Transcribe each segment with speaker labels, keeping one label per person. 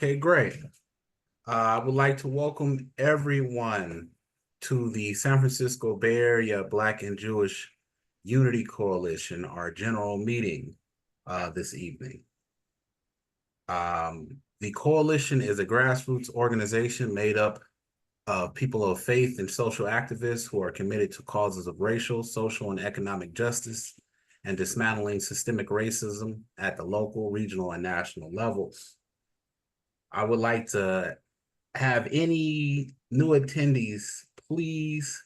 Speaker 1: Okay, great. I would like to welcome everyone to the San Francisco Bay Area Black and Jewish Unity Coalition, our general meeting this evening. The coalition is a grassroots organization made up of people of faith and social activists who are committed to causes of racial, social, and economic justice and dismantling systemic racism at the local, regional, and national levels. I would like to have any new attendees please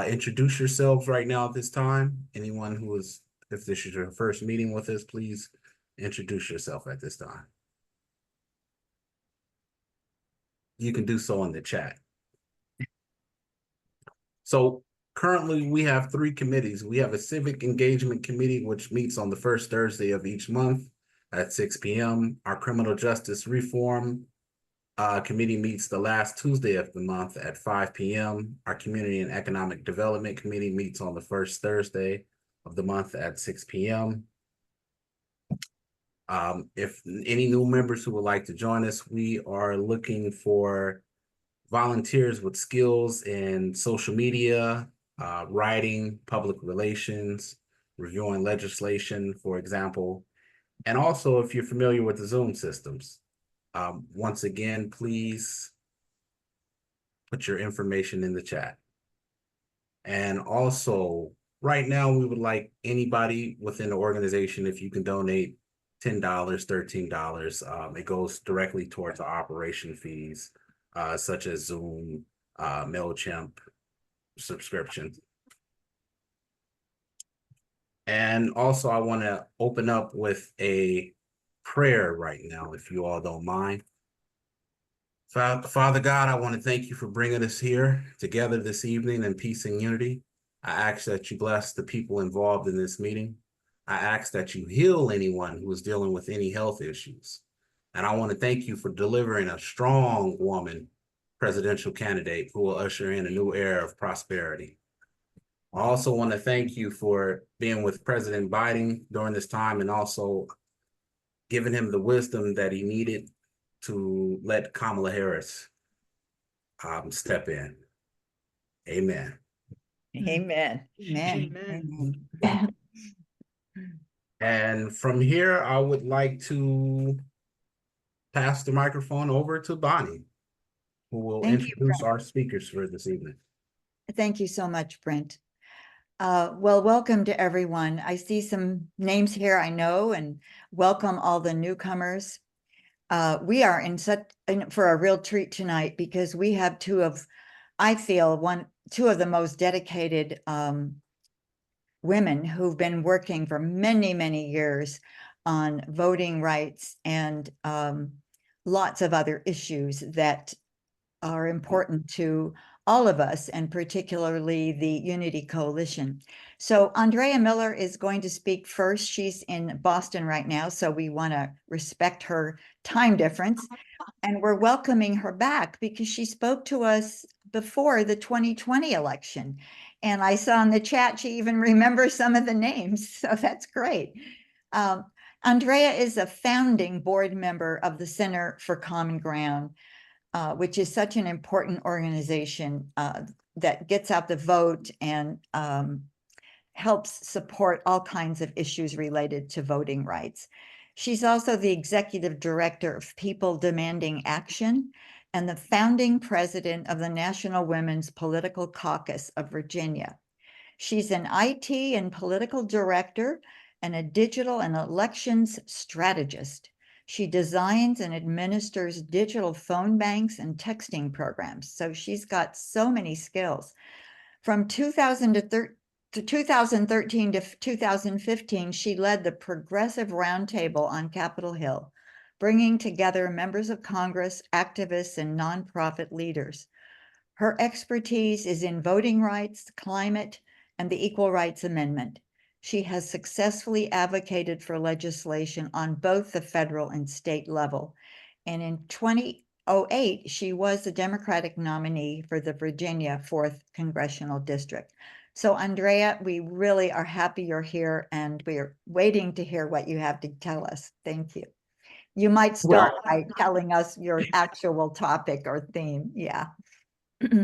Speaker 1: introduce yourselves right now at this time. Anyone who is, if this is your first meeting with us, please introduce yourself at this time. You can do so in the chat. So currently we have 3 committees. We have a civic engagement committee, which meets on the first Thursday of each month at 6 p.m. Our criminal justice reform committee meets the last Tuesday of the month at 5 p.m. Our community and economic development committee meets on the first Thursday of the month at 6 p.m. If any new members who would like to join us, we are looking for volunteers with skills in social media, writing, public relations, reviewing legislation, for example. And also, if you're familiar with the Zoom systems, once again, please put your information in the chat. And also, right now, we would like anybody within the organization, if you can donate $10, $13, it goes directly towards the operation fees, such as Zoom, MailChimp subscriptions. And also, I want to open up with a prayer right now, if you all don't mind. Father God, I want to thank you for bringing us here together this evening in peace and unity. I ask that you bless the people involved in this meeting. I ask that you heal anyone who is dealing with any health issues. And I want to thank you for delivering a strong woman presidential candidate who will usher in a new era of prosperity. I also want to thank you for being with President Biden during this time and also giving him the wisdom that he needed to let Kamala Harris step in. Amen.
Speaker 2: Amen.
Speaker 3: Amen.
Speaker 2: Amen.
Speaker 1: And from here, I would like to pass the microphone over to Bonnie, who will
Speaker 2: Thank you,
Speaker 1: introduce
Speaker 2: Brent.
Speaker 1: our speakers for this evening.
Speaker 2: Thank you so much, Brent. Well, welcome to everyone. I see some names here I know, and welcome all the newcomers. We are in for a real treat tonight because we have two of the most dedicated women who've been working for many, many years on voting rights and lots of other issues that are important to all of us, and particularly the Unity Coalition. So Andrea Miller is going to speak first. She's in Boston right now, so we want to respect her time difference. And we're welcoming her back because she spoke to us before the 2020 election. And I saw in the chat, she even remembers some of the names. So that's great. Andrea is a founding board member of the Center for Common Ground, which is such an important organization that gets out the vote and helps support all kinds of issues related to voting rights. She's also the executive director of People Demanding Action and the founding president of the National Women's Political Caucus of Virginia. She's an IT and political director and a digital and elections strategist. She designs and administers digital phone banks and texting programs. So she's got so many skills. From 2013 to 2015, she led the Progressive Roundtable on Capitol Hill, bringing together members of Congress, activists, and nonprofit leaders. Her expertise is in voting rights, climate, and the Equal Rights Amendment. She has successfully advocated for legislation on both the federal and state level. And in 2008, she was the Democratic nominee for the Virginia 4th Congressional District. So Andrea, we really are happy you're here and we're waiting to hear what you have to tell us. Thank you. You might start
Speaker 3: Well,
Speaker 2: by telling us your actual topic or theme. Yeah.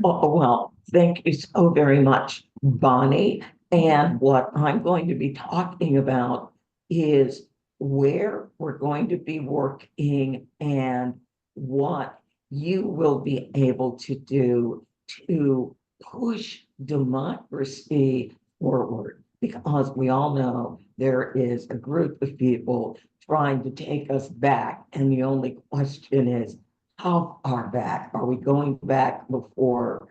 Speaker 3: well, thank you so very much, Bonnie. And what I'm going to be talking about is where we're going to be working and what you will be able to do to push democracy forward. Because we all know there is a group of people trying to take us back. And the only question is, how far back? Are we going back before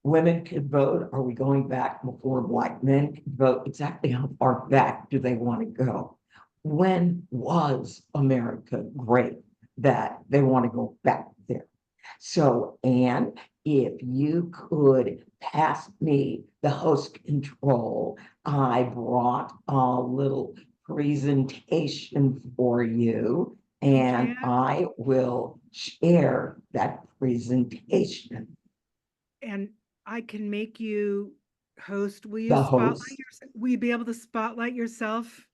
Speaker 3: women could vote? Are we going back before Black men could vote? Exactly how far back do they want to go? When was America great that they want to go back there? So, Anne, if you could pass me the host control, I brought a little presentation for you, and
Speaker 4: Andrea?
Speaker 3: I will share that presentation.
Speaker 4: And I can make you host. Will you
Speaker 3: The
Speaker 4: spotlight
Speaker 3: host.
Speaker 4: yourself? Will you be able to spotlight yourself?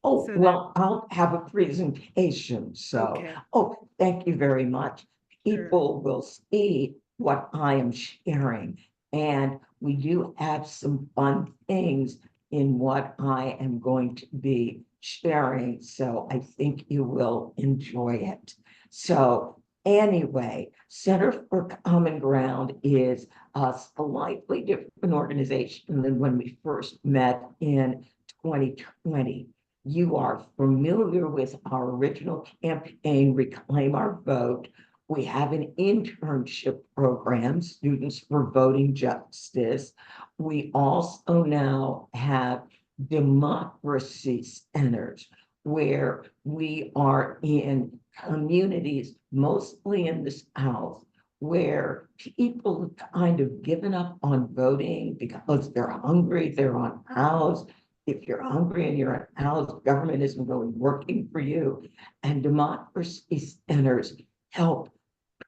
Speaker 3: Oh,
Speaker 4: So that,
Speaker 3: well, I'll have a presentation. So,
Speaker 4: okay,
Speaker 3: oh, thank you very much.
Speaker 4: sure.
Speaker 3: People will see what I am sharing. And we do have some fun things in what I am going to be sharing. So I think you will enjoy it. So anyway, Center for Common Ground is a slightly different organization than when we first met in 2020. You are familiar with our original campaign, Reclaim Our Vote. We have an internship program, Students for Voting Justice. We also now have democracy centers where we are in communities, mostly in the South, where people have kind of given up on voting because they're hungry, they're unhoused. If you're hungry and you're unhoused, government isn't really working for you. And democracy centers help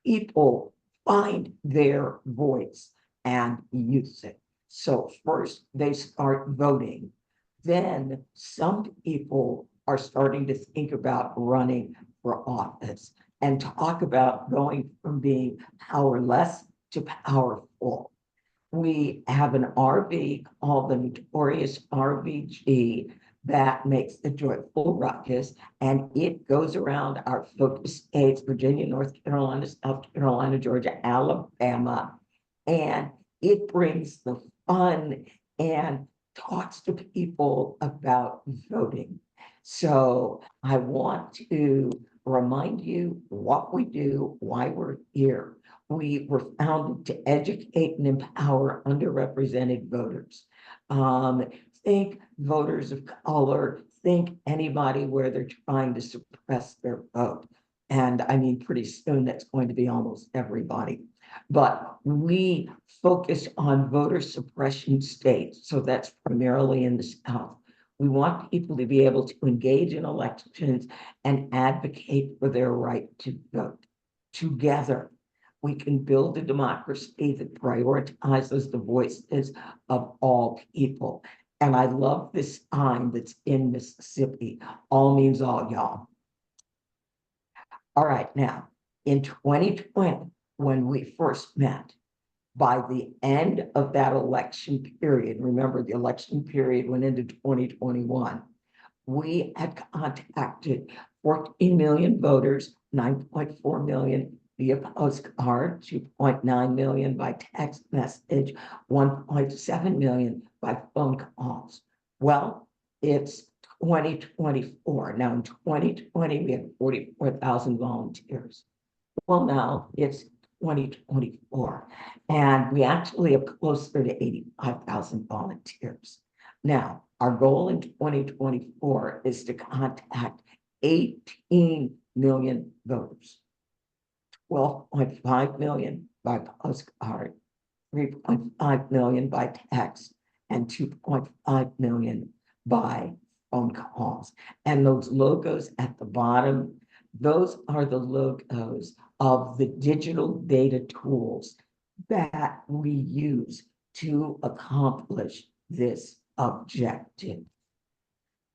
Speaker 3: people find their voice and use it. So first they start voting. Then some people are starting to think about running for office and talk about going from being powerless to powerful. We have an RV called the Notorious RVG that makes the joyful ruckus, and it goes around our focus states, Virginia, North Carolina, South Carolina, Georgia, Alabama, and it brings the fun and talks to people about voting. So I want to remind you what we do, why we're here. We were founded to educate and empower underrepresented voters. Think voters of color, think anybody where they're trying to suppress their vote. And I mean, pretty soon that's going to be almost everybody. But we focus on voter suppression states. So that's primarily in the South. We want people to be able to engage in elections and advocate for their right to vote. Together, we can build a democracy that prioritizes the voices of all people. And I love this sign that's in Mississippi. All means all, y'all. All right, now, in 2020, when we first met, by the end of that election period, remember the election period went into 2021, we had contacted 14 million voters, 9.4 million via postcard, 2.9 million by text message, 1.7 million by phone calls. Well, it's 2024. Now in 2020, we had 44,000 volunteers. Well, now it's 2024, and we actually have closer to 85,000 volunteers. Now, our goal in 2024 is to contact 18 million voters, 12.5 million by postcard, 3.5 million by text, and 2.5 million by phone calls. And those logos at the bottom, those are the logos of the digital data tools that we use to accomplish this objective.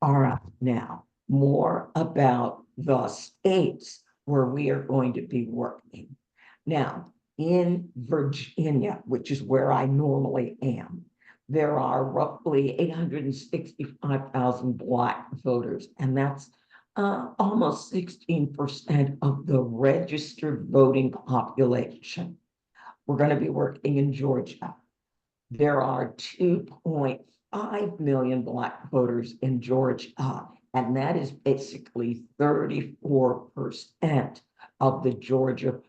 Speaker 3: All right, now more about the states where we are going to be working. Now, in Virginia, which is where I normally am, there are roughly 865,000 Black voters, and that's almost 16% of the registered voting population. We're going to be working in Georgia. There are 2.5 million Black voters in Georgia, and that is basically 34% of the Georgia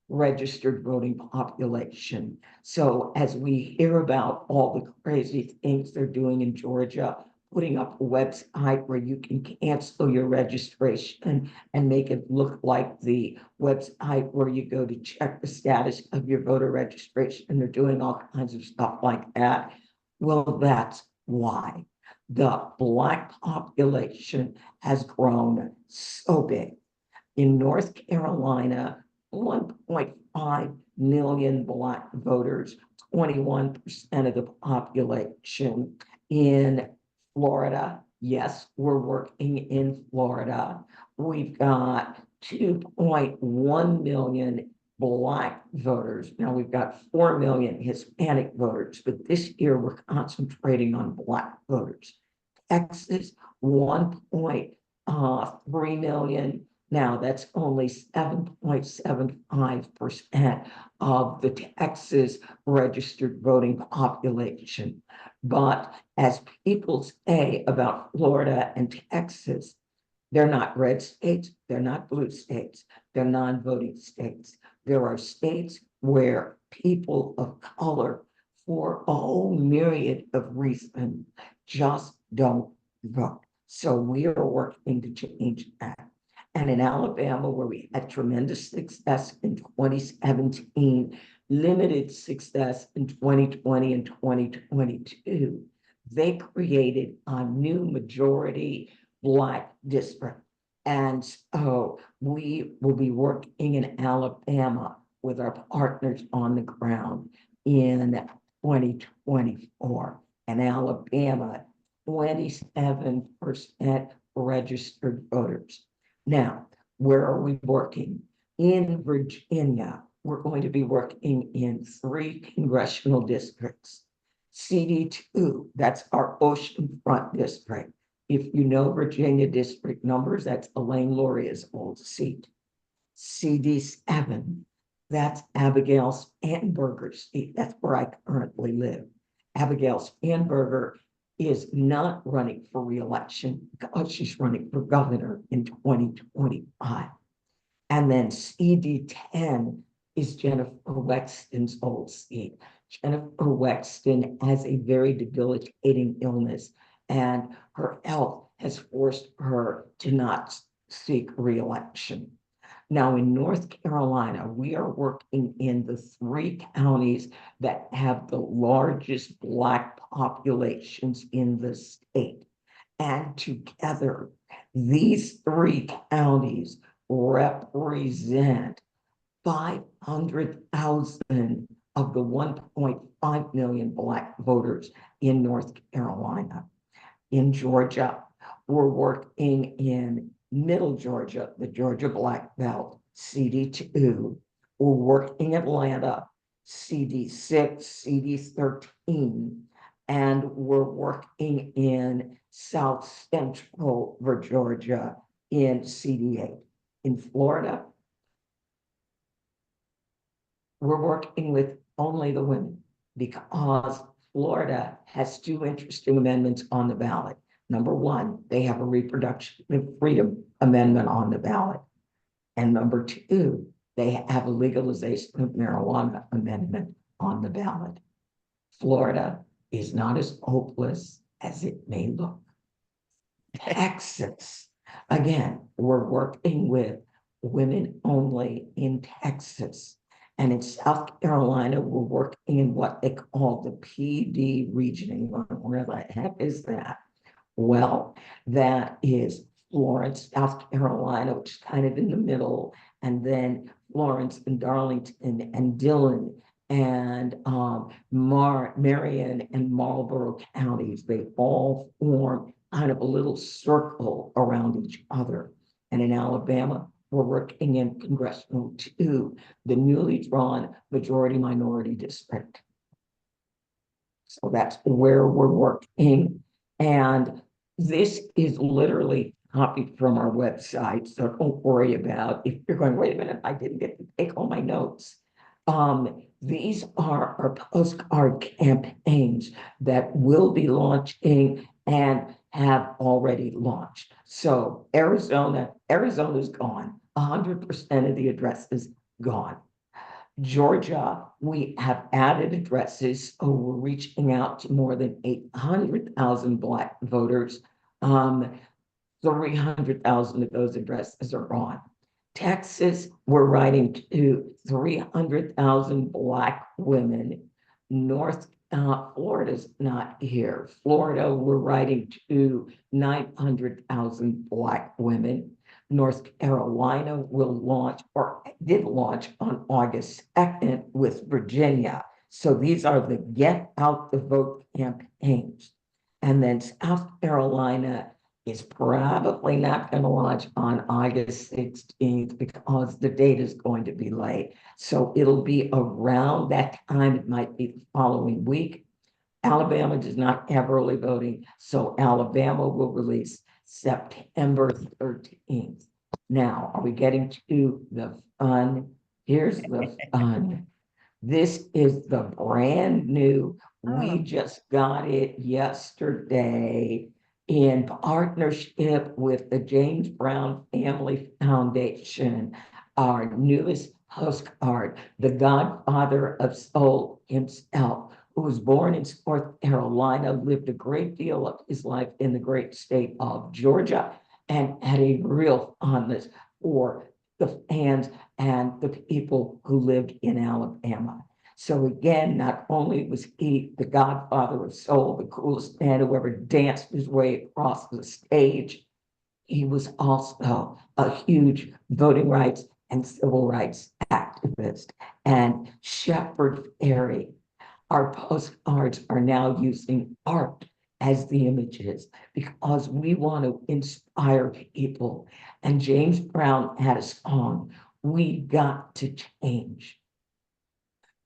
Speaker 3: registered voting population. So as we hear about all the crazy things they're doing in Georgia, putting up a website where you can cancel your registration and make it look like the website where you go to check the status of your voter registration, and they're doing all kinds of stuff like that. Well, that's why the Black population has grown so big. In North Carolina, 1.5 million Black voters, 21% of the population. In Florida, yes, we're working in Florida. We've got 2.1 million Black voters. Now we've got 4 million Hispanic voters, but this year we're concentrating on Black voters. Texas, 1.3 million. Now, that's only 7.75% of the Texas registered voting population. But as people say about Florida and Texas, they're not red states, they're not blue states, they're non-voting states. There are states where people of color, for a whole myriad of reasons, just don't vote. So we are working to change that. And in Alabama, where we had tremendous success in 2017, limited success in 2020 and 2022, they created a new majority Black district. And so we will be working in Alabama with our partners on the ground in 2024. And Alabama, 27% registered voters. Now, where are we working? In Virginia, we're going to be working in 3 congressional districts. CD2, that's our oceanfront district. If you know Virginia district numbers, that's Elaine Loria's old seat. CD7, that's Abigail Spanberger's seat. That's where I currently live. Abigail Spanberger is not running for re-election because she's running for governor in 2025. And then CD10 is Jennifer Wexton's old seat. Jennifer Wexton has a very debilitating illness, and her health has forced her to not seek re-election. Now, in North Carolina, we are working in the 3 counties that have the largest Black populations in the state. And together, these 3 counties represent 500,000 of the 1.5 million Black voters in North Carolina. In Georgia, we're working in Middle Georgia, the Georgia Black Belt, CD2. We're working Atlanta, CD6, CD13, and we're working in South Central Georgia in CD8. In Florida, we're working with only the women because Florida has 2 interesting amendments on the ballot. Number 1, they have a reproduction freedom amendment on the ballot. And number 2, they have a legalization of marijuana amendment on the ballot. Florida is not as hopeless as it may look. Texas, again, we're working with women only in Texas. And in South Carolina, we're working in what they call the PD region. Where the heck is that? Well, that is Florence, South Carolina, which is kind of in the middle, and then Florence and Darlington and Dillon and Marion and Marlborough counties. They all form kind of a little circle around each other. And in Alabama, we're working in Congressional 2, the newly drawn majority minority district. So that's where we're working. And this is literally copied from our website. So don't worry about if you're going, wait a minute, I didn't get to take all my notes. These are our postcard campaigns that will be launching and have already launched. So Arizona's gone. 100% of the address is gone. Georgia, we have added addresses. So we're reaching out to more than 800,000 Black voters. 300,000 of those addresses are gone. Texas, we're writing to 300,000 Black women. Florida's not here. Florida, we're writing to 900,000 Black women. North Carolina will launch, or did launch on August 2nd with Virginia. So these are the Get Out the Vote campaigns. And then South Carolina is probably not going to launch on August 16th because the date is going to be late. So it'll be around that time. It might be the following week. Alabama does not have early voting, so Alabama will release September 13th. Now, are we getting to the fun? Here's the fun. This is the brand new, we just got it yesterday in partnership with the James Brown Family Foundation, our newest postcard, the godfather of soul himself, who was born in North Carolina, lived a great deal of his life in the great state of Georgia, and had a real fondness for the fans and the people who lived in Alabama. So again, not only was he the godfather of soul, the coolest man who ever danced his way across the stage, he was also a huge voting rights and civil rights activist. And Shepard Fairey, our postcards are now using art as the images because we want to inspire people. And James Brown had a song, "We Got to Change."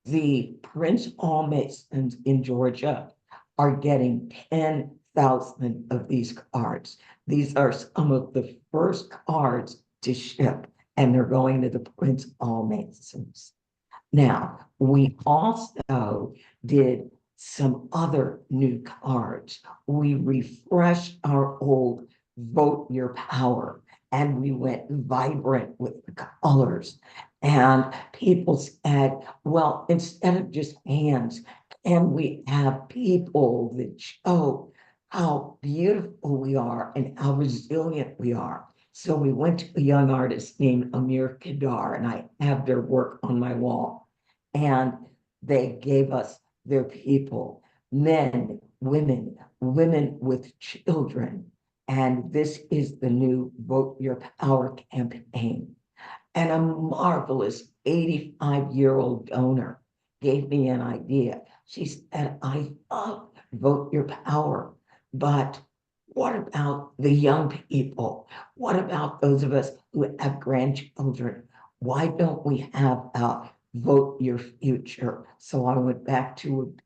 Speaker 3: The Prince Hall Masons in Georgia are getting 10,000 of these cards. These are some of the first cards to ship, and they're going to the Prince Hall Masons. Now, we also did some other new cards. We refreshed our old Vote Your Power, and we went vibrant with the colors. And people said, well, instead of just hands, can we have people that show how beautiful we are and how resilient we are? So we went to a young artist named Amir Kedar, and I have their work on my wall. And they gave us their people, men, women with children. And this is the new Vote Your Power campaign. And a marvelous 85-year-old donor gave me an idea. She said, I love Vote Your Power, but what about the young people? What about those of us who have grandchildren? Why don't we have a Vote Your Future? So I went back to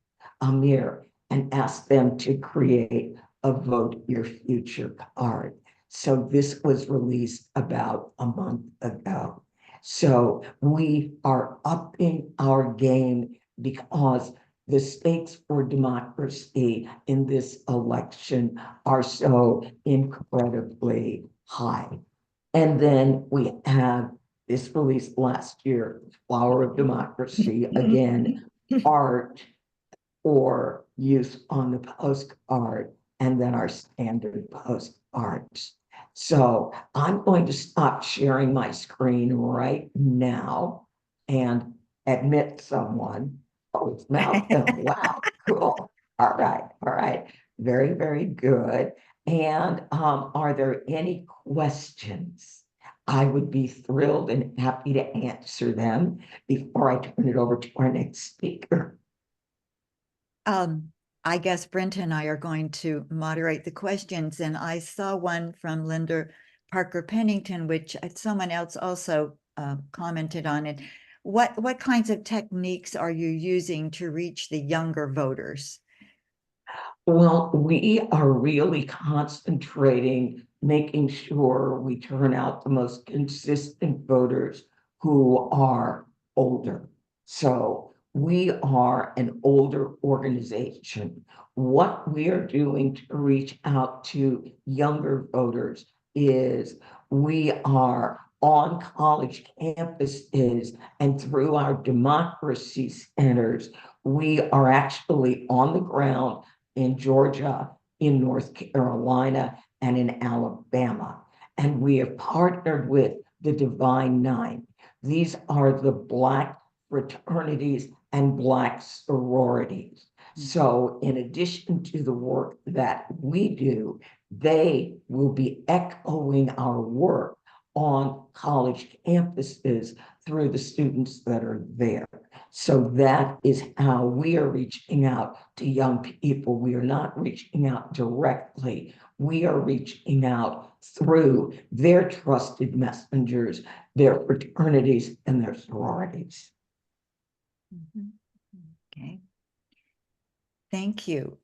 Speaker 3: Amir and asked them to create a Vote Your Future card. So this was released about a month ago. So we are upping our game because the stakes for democracy in this election are so incredibly high. And then we have this released last year, Flower of Democracy, again, art or use on the postcard, and then our standard postcards. So I'm going to stop sharing my screen right now and admit someone. Oh, it's Malcolm. Wow, cool. All right. Very, very good. And are there any questions? I would be thrilled and happy to answer them before I turn it over to our next speaker.
Speaker 2: I guess Brent and I are going to moderate the questions, and I saw one from Linda Parker Pennington, which someone else also commented on it. What kinds of techniques are you using to reach the younger voters?
Speaker 3: Well, we are really concentrating, making sure we turn out the most consistent voters who are older. So we are an older organization. What we are doing to reach out to younger voters is we are on college campuses and through our democracy centers, we are actually on the ground in Georgia, in North Carolina, and in Alabama. And we have partnered with the Divine Nine. These are the Black fraternities and Black sororities. So in addition to the work that we do, they will be echoing our work on college campuses through the students that are there. So that is how we are reaching out to young people. We are not reaching out directly. We are reaching out through their trusted messengers, their fraternities, and their sororities.
Speaker 2: Okay. Thank you.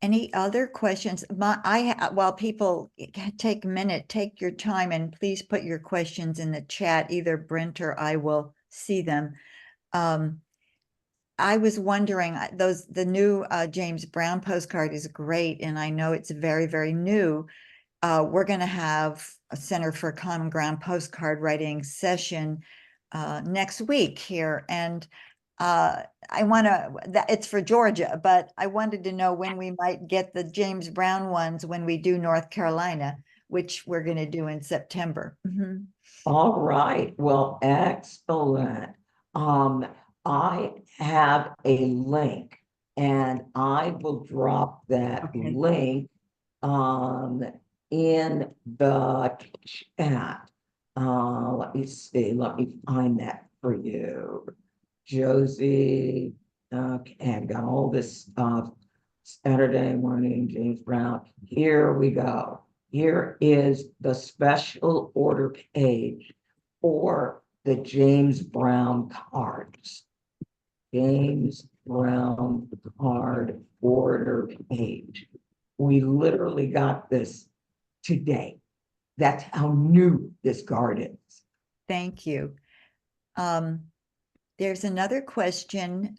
Speaker 2: Any other questions? While people take a minute, take your time and please put your questions in the chat. Either Brent or I will see them. I was wondering, the new James Brown postcard is great, and I know it's very, very new. We're going to have a Center for Common Ground postcard writing session next week here, and it's for Georgia, but I wanted to know when we might get the James Brown ones when we do North Carolina, which we're going to do in September.
Speaker 3: All right. Well, excellent. I have a link and I will drop that
Speaker 2: Okay.
Speaker 3: link in the chat. Let me see, let me find that for you. Josie, okay, I've got all this stuff. Saturday morning, James Brown. Here we go. Here is the special order page for the James Brown cards. James Brown card order page. We literally got this today. That's how new this card is.
Speaker 2: Thank you. There's another question,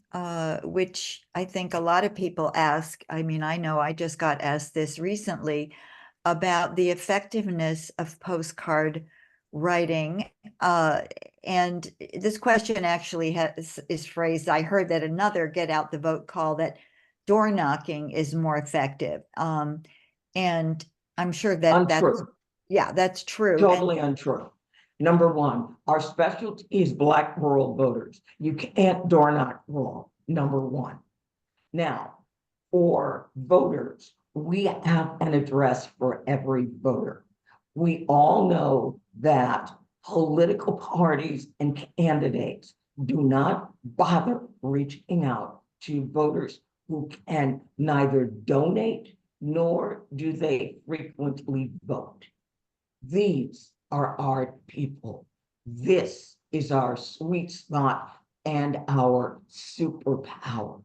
Speaker 2: which I think a lot of people ask. I mean, I know I just got asked this recently about the effectiveness of postcard writing. And this question actually is phrased, I heard that another get out the vote call that door knocking is more effective. And I'm sure
Speaker 3: Untrue.
Speaker 2: that's true.
Speaker 3: Totally untrue. Number one, our specialty is Black rural voters. You can't door knock rural, number one. Now, for voters, we have an address for every voter. We all know that political parties and candidates do not bother reaching out to voters who can neither donate nor do they frequently vote. These are our people. This is our sweet spot and our superpower.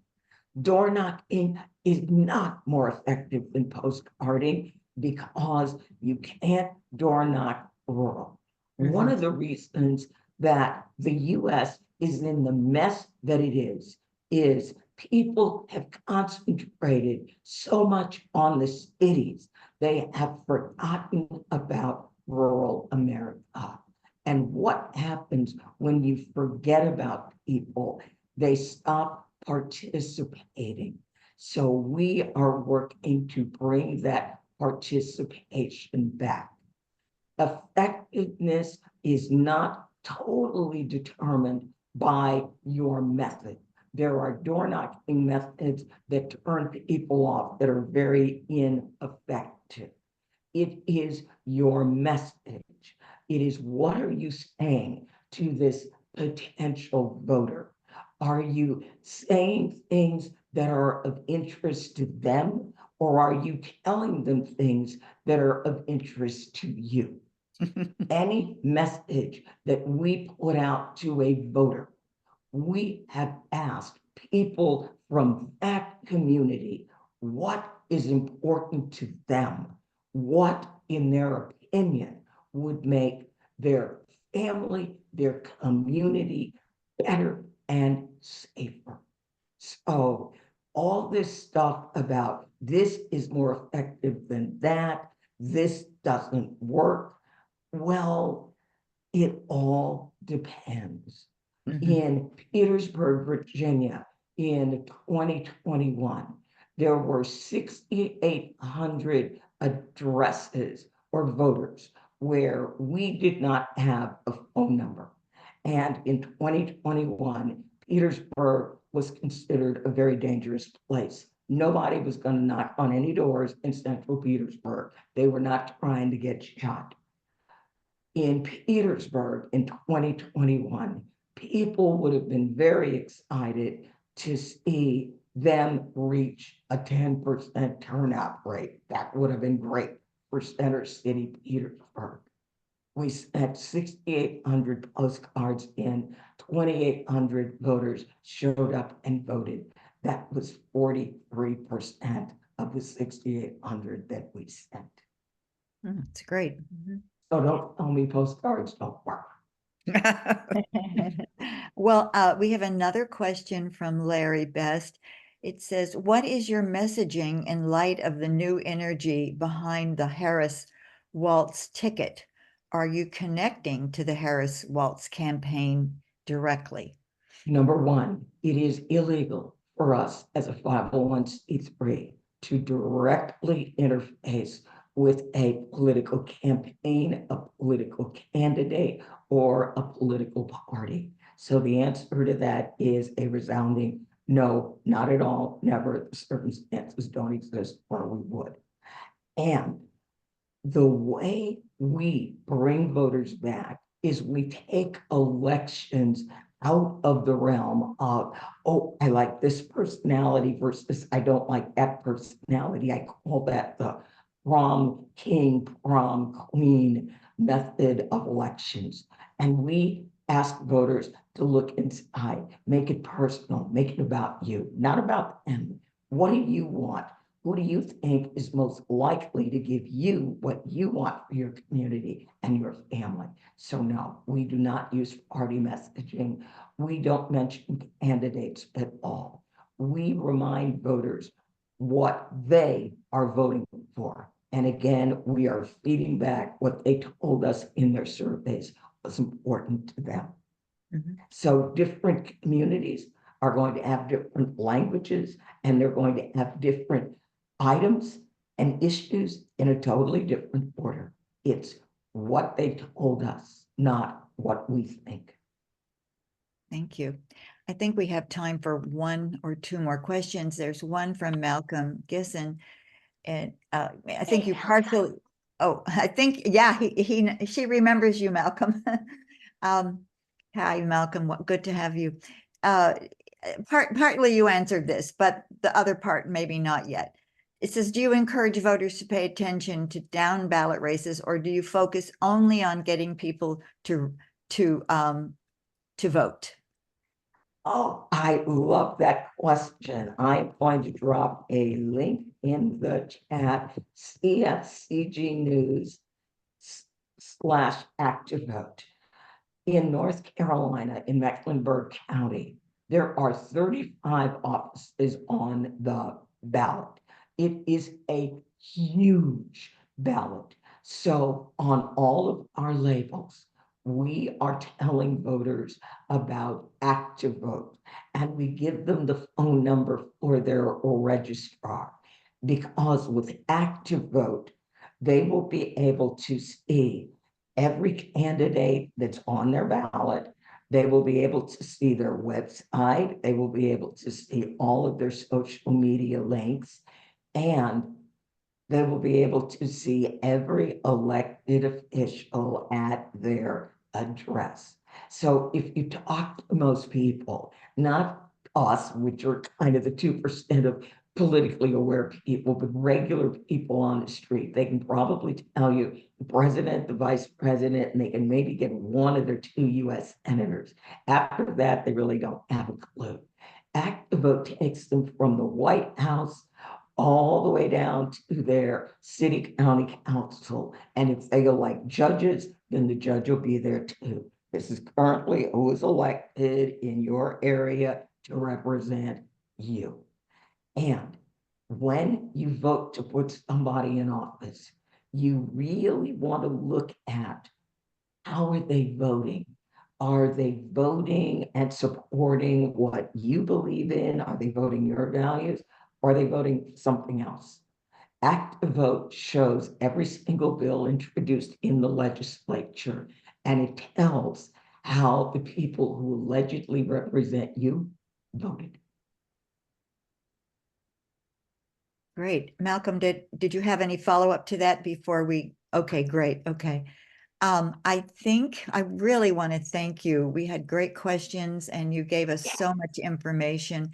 Speaker 3: Door knocking is not more effective than postcarding because you can't door knock rural. One of the reasons that the US is in the mess that it is people have concentrated so much on the cities, they have forgotten about rural America. And what happens when you forget about people? They stop participating. So we are working to bring that participation back. Effectiveness is not totally determined by your method. There are door knocking methods that turn people off that are very ineffective. It is your message. It is, what are you saying to this potential voter? Are you saying things that are of interest to them, or are you telling them things that are of interest to you? Any message that we put out to a voter, we have asked people from that community what is important to them, what, in their opinion, would make their family, their community better and safer. So all this stuff about this is more effective than that, this doesn't work. Well, it all depends. In Petersburg, Virginia, in 2021, there were 6,800 addresses or voters where we did not have a phone number. And in 2021, Petersburg was considered a very dangerous place. Nobody was going to knock on any doors in central Petersburg. They were not trying to get shot. In Petersburg in 2021, people would have been very excited to see them reach a 10% turnout rate. That would have been great for Center City, Petersburg. We sent 6,800 postcards in, 2,800 voters showed up and voted. That was 43% of the 6,800 that we sent.
Speaker 2: It's great.
Speaker 3: So don't tell me postcards don't work.
Speaker 2: Well, we have another question from Larry Best. It says, what is your messaging in light of the new energy behind the Harris Waltz ticket? Are you connecting to the Harris Waltz campaign directly?
Speaker 3: Number one, it is illegal for us as a 501c3 to directly interface with a political campaign, a political candidate, or a political party. So the answer to that is a resounding no, not at all, never. The circumstances don't exist where we would. And the way we bring voters back is we take elections out of the realm of, oh, I like this personality versus I don't like that personality. I call that the prom king, prom queen method of elections. And we ask voters to look inside, make it personal, make it about you, not about them. What do you want? Who do you think is most likely to give you what you want for your community and your family? So no, we do not use party messaging. We don't mention candidates at all. We remind voters what they are voting for. And again, we are feeding back what they told us in their surveys was important to them. So different communities are going to have different languages, and they're going to have different items and issues in a totally different order. It's what they told us, not what we think.
Speaker 2: Thank you. I think we have time for one or two more questions. There's one from Malcolm Gisson, and I think you partially. Oh, I think yeah, she remembers you, Malcolm. Hi, Malcolm. Good to have you. Partly you answered this, but the other part maybe not yet. It says, do you encourage voters to pay attention to down ballot races, or do you focus only on getting people to vote?
Speaker 3: Oh, I love that question. I'm going to drop a link in the chat, CFCG News /ActiveVote. In North Carolina, in Mecklenburg County, there are 35 offices on the ballot. It is a huge ballot. So on all of our labels, we are telling voters about ActiveVote, and we give them the phone number for their registrar, because with ActiveVote, they will be able to see every candidate that's on their ballot. They will be able to see their website. They will be able to see all of their social media links, and they will be able to see every elected official at their address. So if you talk to most people, not us, which are kind of the 2% of politically aware people, but regular people on the street. They can probably tell you the president, the vice president, and they can maybe get one of their two US senators. After that, they really don't have a clue. Act the Vote takes them from the White House all the way down to their city county council. And if they elect judges, then the judge will be there too. This is currently who is elected in your area to represent you. And when you vote to put somebody in office, you really want to look at how are they voting? Are they voting and supporting what you believe in? Are they voting your values? Or are they voting something else? Act to Vote shows every single bill introduced in the legislature, and it tells how the people who allegedly represent you voted.
Speaker 2: Great. Malcolm, did you have any follow-up to that before we, okay, great, okay. I think I really want to thank you. We had great questions and you gave us so much information.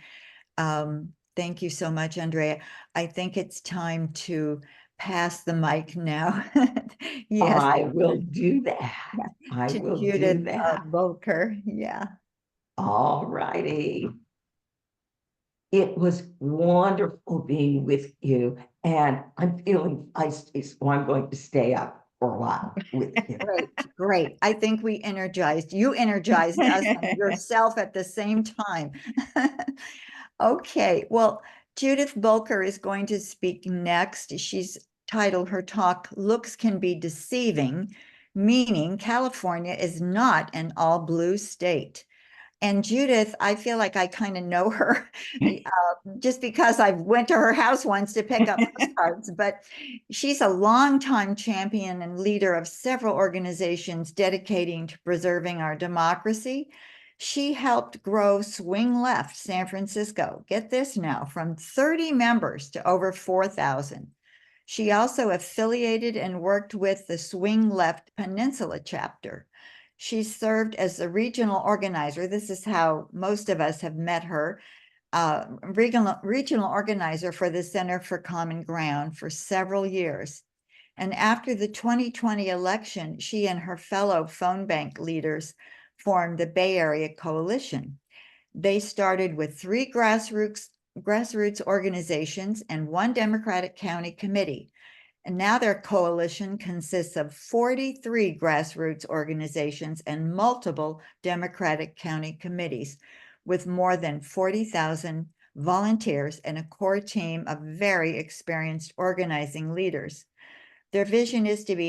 Speaker 2: Thank you so much, Andrea. I think it's time to pass the mic now. Yes.
Speaker 3: I will do that.
Speaker 2: Yeah.
Speaker 3: I
Speaker 2: To
Speaker 3: will
Speaker 2: Judith
Speaker 3: do that.
Speaker 2: Bolker. Yeah.
Speaker 3: All righty. It was wonderful being with you, and I'm feeling feisty, so I'm going to stay up for a while with you.
Speaker 2: Great, great. I think we energized, you energized us and yourself at the same time. Okay, well, Judith Bolker is going to speak next. She's titled her talk, Looks Can Be Deceiving, meaning California is not an all blue state. And Judith, I feel like I kind of know her just because I went to her house once to pick up postcards, but she's a longtime champion and leader of several organizations dedicating to preserving our democracy. She helped grow Swing Left San Francisco, get this now, from 30 members to over 4,000. She also affiliated and worked with the Swing Left Peninsula chapter. She served as the regional organizer. This is how most of us have met her, regional organizer for the Center for Common Ground for several years. And after the 2020 election, she and her fellow phone bank leaders formed the Bay Area Coalition. They started with 3 grassroots organizations and 1 Democratic county committee. And now their coalition consists of 43 grassroots organizations and multiple Democratic county committees with more than 40,000 volunteers and a core team of very experienced organizing leaders. Their vision is to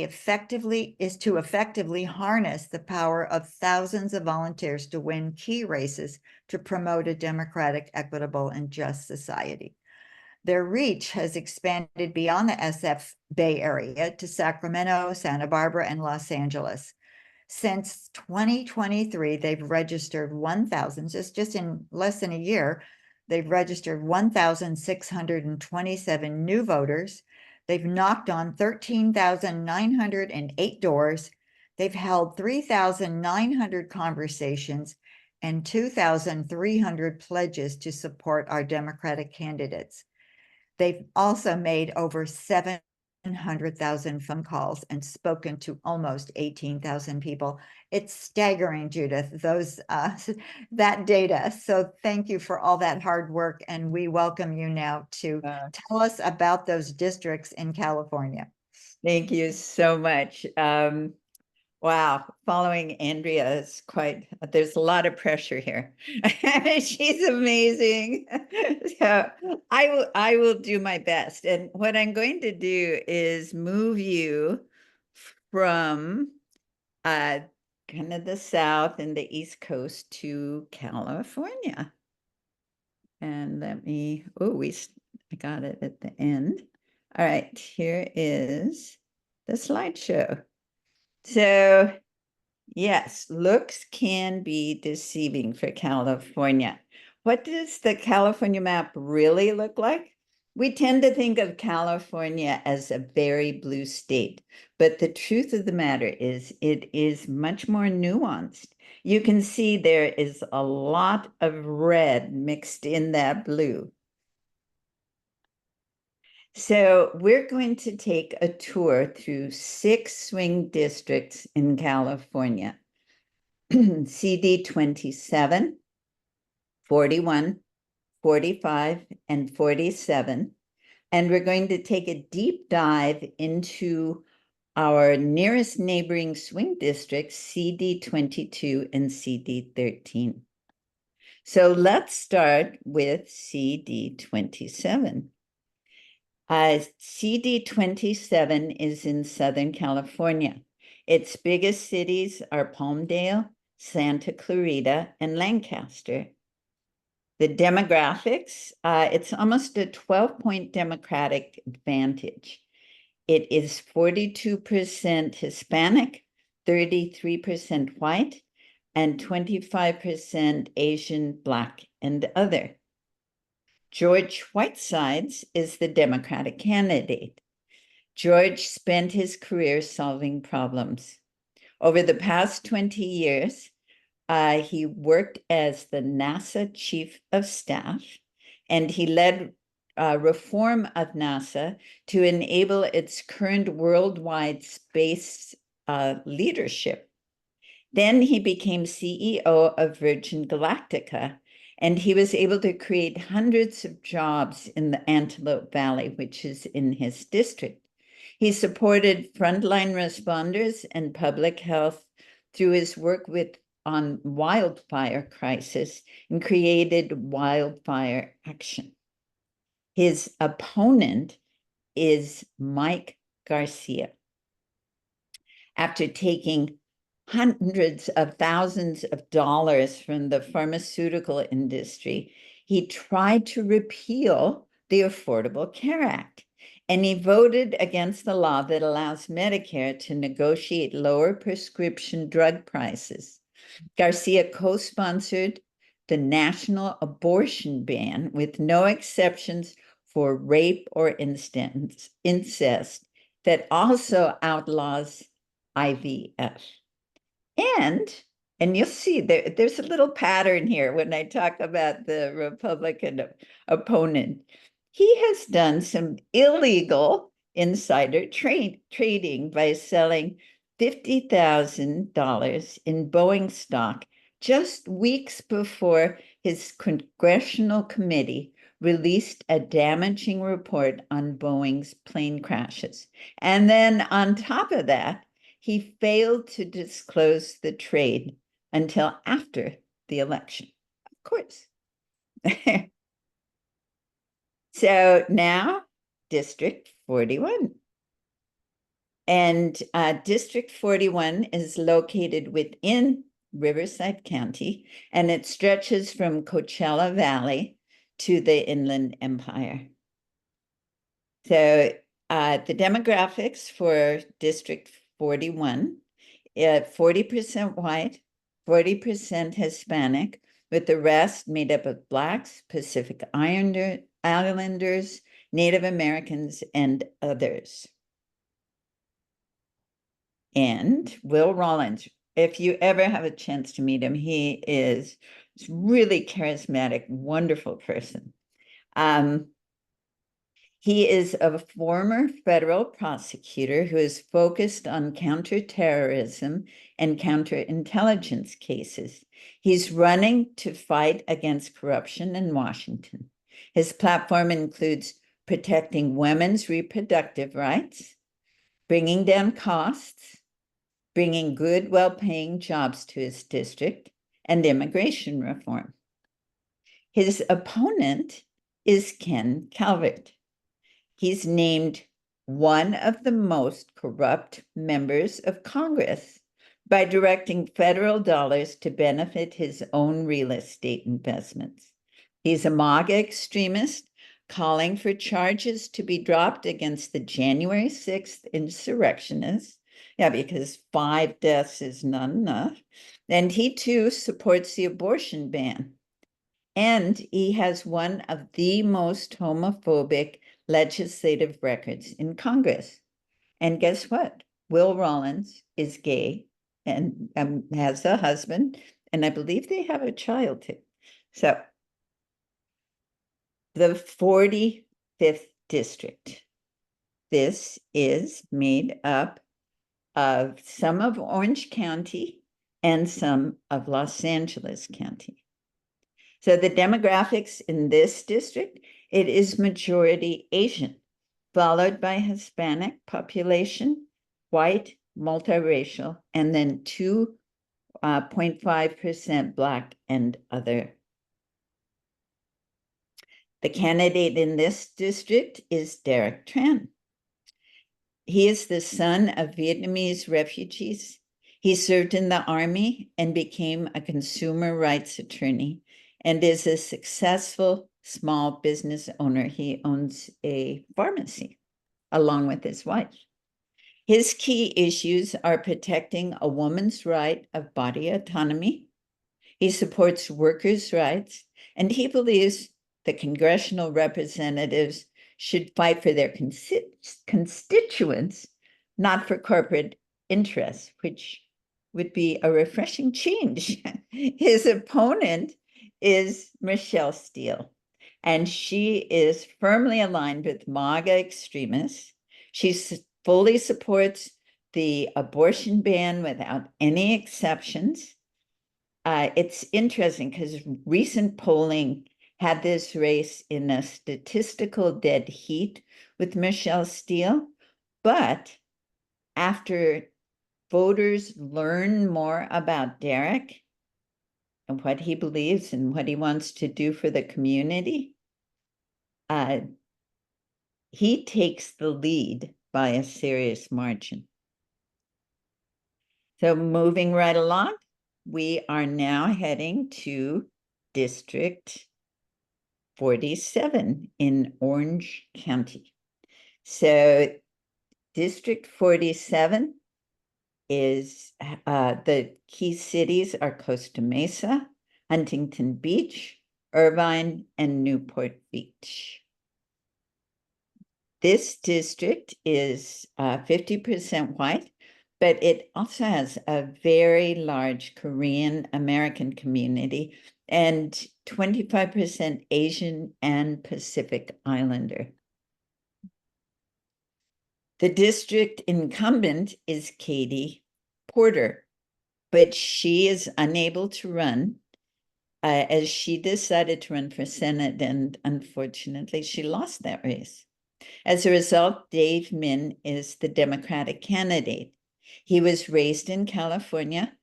Speaker 2: effectively harness the power of thousands of volunteers to win key races to promote a democratic, equitable, and just society. Their reach has expanded beyond the SF Bay Area to Sacramento, Santa Barbara, and Los Angeles. Since 2023, they've registered 1,000, just in less than a year, they've registered 1,627 new voters. They've knocked on 13,908 doors. They've held 3,900 conversations and 2,300 pledges to support our Democratic candidates. They've also made over 700,000 phone calls and spoken to almost 18,000 people. It's staggering, Judith, that data. So thank you for all that hard work. And we welcome you now to tell us about those districts in California.
Speaker 5: Thank you so much. Wow, following Andrea is there's a lot of pressure here. She's amazing. So I will do my best. And what I'm going to do is move you from kind of the South and the East Coast to California. And I got it at the end. All right, here is the slideshow. So yes, looks can be deceiving for California. What does the California map really look like? We tend to think of California as a very blue state, but the truth of the matter is it is much more nuanced. You can see there is a lot of red mixed in that blue. So we're going to take a tour through 6 swing districts in California. CD 27, 41, 45, and 47. And we're going to take a deep dive into our nearest neighboring swing districts, CD 22 and CD 13. So let's start with CD 27. CD 27 is in Southern California. Its biggest cities are Palmdale, Santa Clarita, and Lancaster. The demographics, it's almost a 12-point Democratic advantage. It is 42% Hispanic, 33% white, and 25% Asian, Black, and other. George Whitesides is the Democratic candidate. George spent his career solving problems. Over the past 20 years, he worked as the NASA Chief of Staff, and he led reform of NASA to enable its current worldwide space leadership. Then he became CEO of Virgin Galactica, and he was able to create hundreds of jobs in the Antelope Valley, which is in his district. He supported frontline responders and public health through his work on wildfire crisis and created wildfire action. His opponent is Mike Garcia. After taking hundreds of thousands of dollars from the pharmaceutical industry, he tried to repeal the Affordable Care Act, and he voted against the law that allows Medicare to negotiate lower prescription drug prices. Garcia co-sponsored the national abortion ban with no exceptions for rape or incest that also outlaws IVF. And you'll see there's a little pattern here when I talk about the Republican opponent. He has done some illegal insider trading by selling $50,000 in Boeing stock just weeks before his congressional committee released a damaging report on Boeing's plane crashes. And then on top of that, he failed to disclose the trade until after the election, of course. So now, District 41. And District 41 is located within Riverside County, and it stretches from Coachella Valley to the Inland Empire. So the demographics for District 41, 40% white, 40% Hispanic, with the rest made up of Blacks, Pacific Islanders, Native Americans, and others. And Will Rollins, if you ever have a chance to meet him, he is really charismatic, wonderful person. He is a former federal prosecutor who is focused on counterterrorism and counterintelligence cases. He's running to fight against corruption in Washington. His platform includes protecting women's reproductive rights, bringing down costs, bringing good, well-paying jobs to his district, and immigration reform. His opponent is Ken Calvert. He's named one of the most corrupt members of Congress by directing federal dollars to benefit his own real estate investments. He's a MAGA extremist calling for charges to be dropped against the January 6th insurrectionists. Yeah, because 5 deaths is not enough. And he too supports the abortion ban. And he has one of the most homophobic legislative records in Congress. And guess what? Will Rollins is gay and has a husband, and I believe they have a child too. So the 45th district. This is made up of some of Orange County and some of Los Angeles County. So the demographics in this district, it is majority Asian, followed by Hispanic population, white, multiracial, and then 2.5% Black and other. The candidate in this district is Derek Tran. He is the son of Vietnamese refugees. He served in the army and became a consumer rights attorney and is a successful small business owner. He owns a pharmacy along with his wife. His key issues are protecting a woman's right of body autonomy. He supports workers' rights, and he believes the congressional representatives should fight for their constituents, not for corporate interests, which would be a refreshing change. His opponent is Michelle Steele, and she is firmly aligned with MAGA extremists. She fully supports the abortion ban without any exceptions. It's interesting because recent polling had this race in a statistical dead heat with Michelle Steele, but after voters learn more about Derek and what he believes and what he wants to do for the community, he takes the lead by a serious margin. So moving right along, we are now heading to District 47 in Orange County. So District 47 is, the key cities are Costa Mesa, Huntington Beach, Irvine, and Newport Beach. This district is 50% white, but it also has a very large Korean American community and 25% Asian and Pacific Islander. The district incumbent is Katie Porter, but she is unable to run as she decided to run for Senate, and unfortunately she lost that race. As a result, Dave Min is the Democratic candidate. He was raised in California.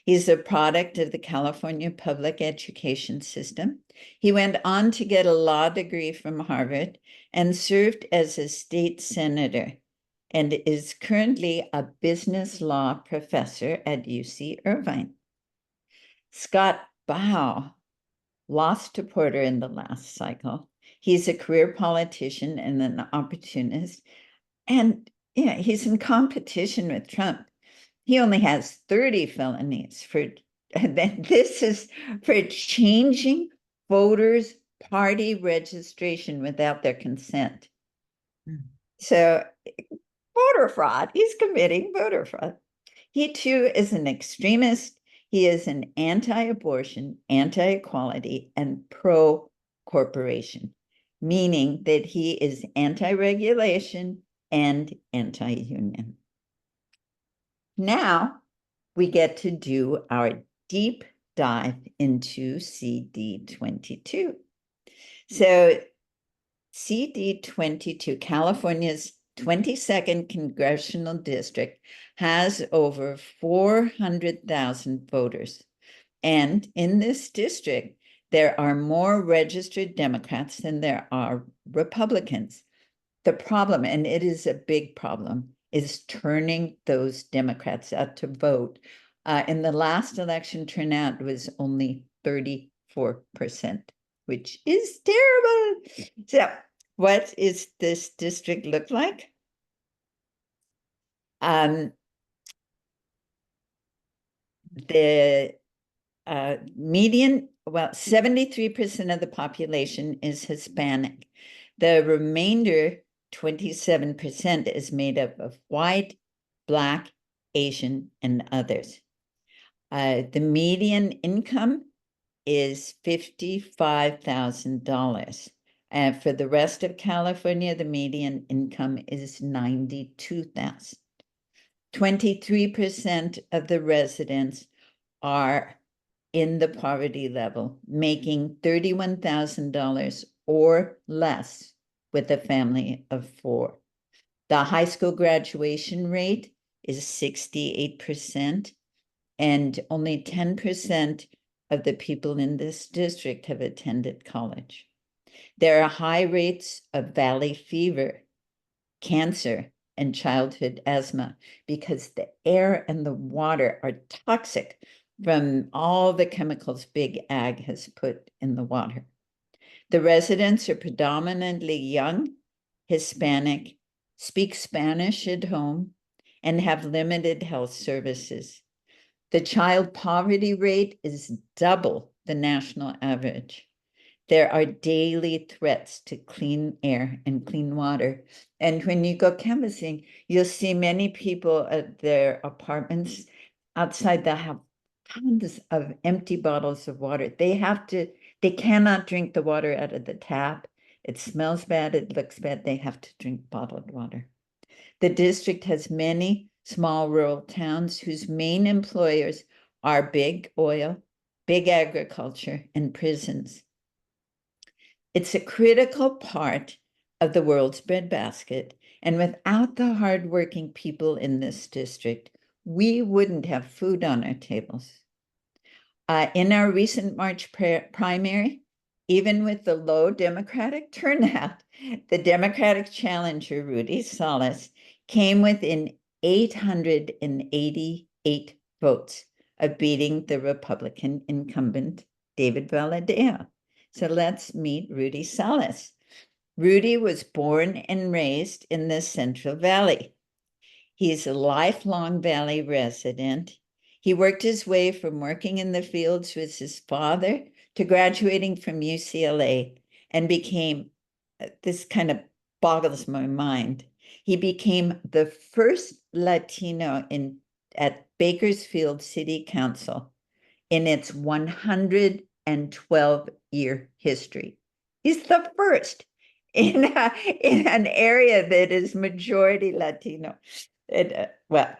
Speaker 5: He's a product of the California public education system. He went on to get a law degree from Harvard and served as a state senator and is currently a business law professor at UC Irvine. Scott Baugh lost to Porter in the last cycle. He's a career politician and an opportunist. And yeah, he's in competition with Trump. He only has 30 felonies for, this is for changing voters' party registration without their consent. So voter fraud, he's committing voter fraud. He too is an extremist. He is an anti-abortion, anti-equality, and pro-corporation, meaning that he is anti-regulation and anti-union. Now we get to do our deep dive into CD22. So CD22, California's 22nd congressional district, has over 400,000 voters. And in this district, there are more registered Democrats than there are Republicans. The problem, and it is a big problem, is turning those Democrats out to vote. In the last election, turnout was only 34%, which is terrible. So what is this district look like? The median, well, 73% of the population is Hispanic. The remainder, 27%, is made up of white, Black, Asian, and others. The median income is $55,000. And for the rest of California, the median income is $92,000. 23% of the residents are in the poverty level, making $31,000 or less with a family of 4. The high school graduation rate is 68%, and only 10% of the people in this district have attended college. There are high rates of valley fever, cancer, and childhood asthma because the air and the water are toxic from all the chemicals Big Ag has put in the water. The residents are predominantly young, Hispanic, speak Spanish at home, and have limited health services. The child poverty rate is double the national average. There are daily threats to clean air and clean water. And when you go canvassing, you'll see many people at their apartments outside that have tons of empty bottles of water. They cannot drink the water out of the tap. It smells bad, it looks bad. They have to drink bottled water. The district has many small rural towns whose main employers are big oil, big agriculture, and prisons. It's a critical part of the world's breadbasket, and without the hardworking people in this district, we wouldn't have food on our tables. In our recent March primary, even with the low Democratic turnout, the Democratic challenger, Rudy Salas, came within 888 votes of beating the Republican incumbent, David Valadao. So let's meet Rudy Salas. Rudy was born and raised in the Central Valley. He's a lifelong Valley resident. He worked his way from working in the fields with his father to graduating from UCLA and became, this kind of boggles my mind, he became the first Latino at Bakersfield City Council in its 112-year history. He's the first in an area that is majority Latino. Well,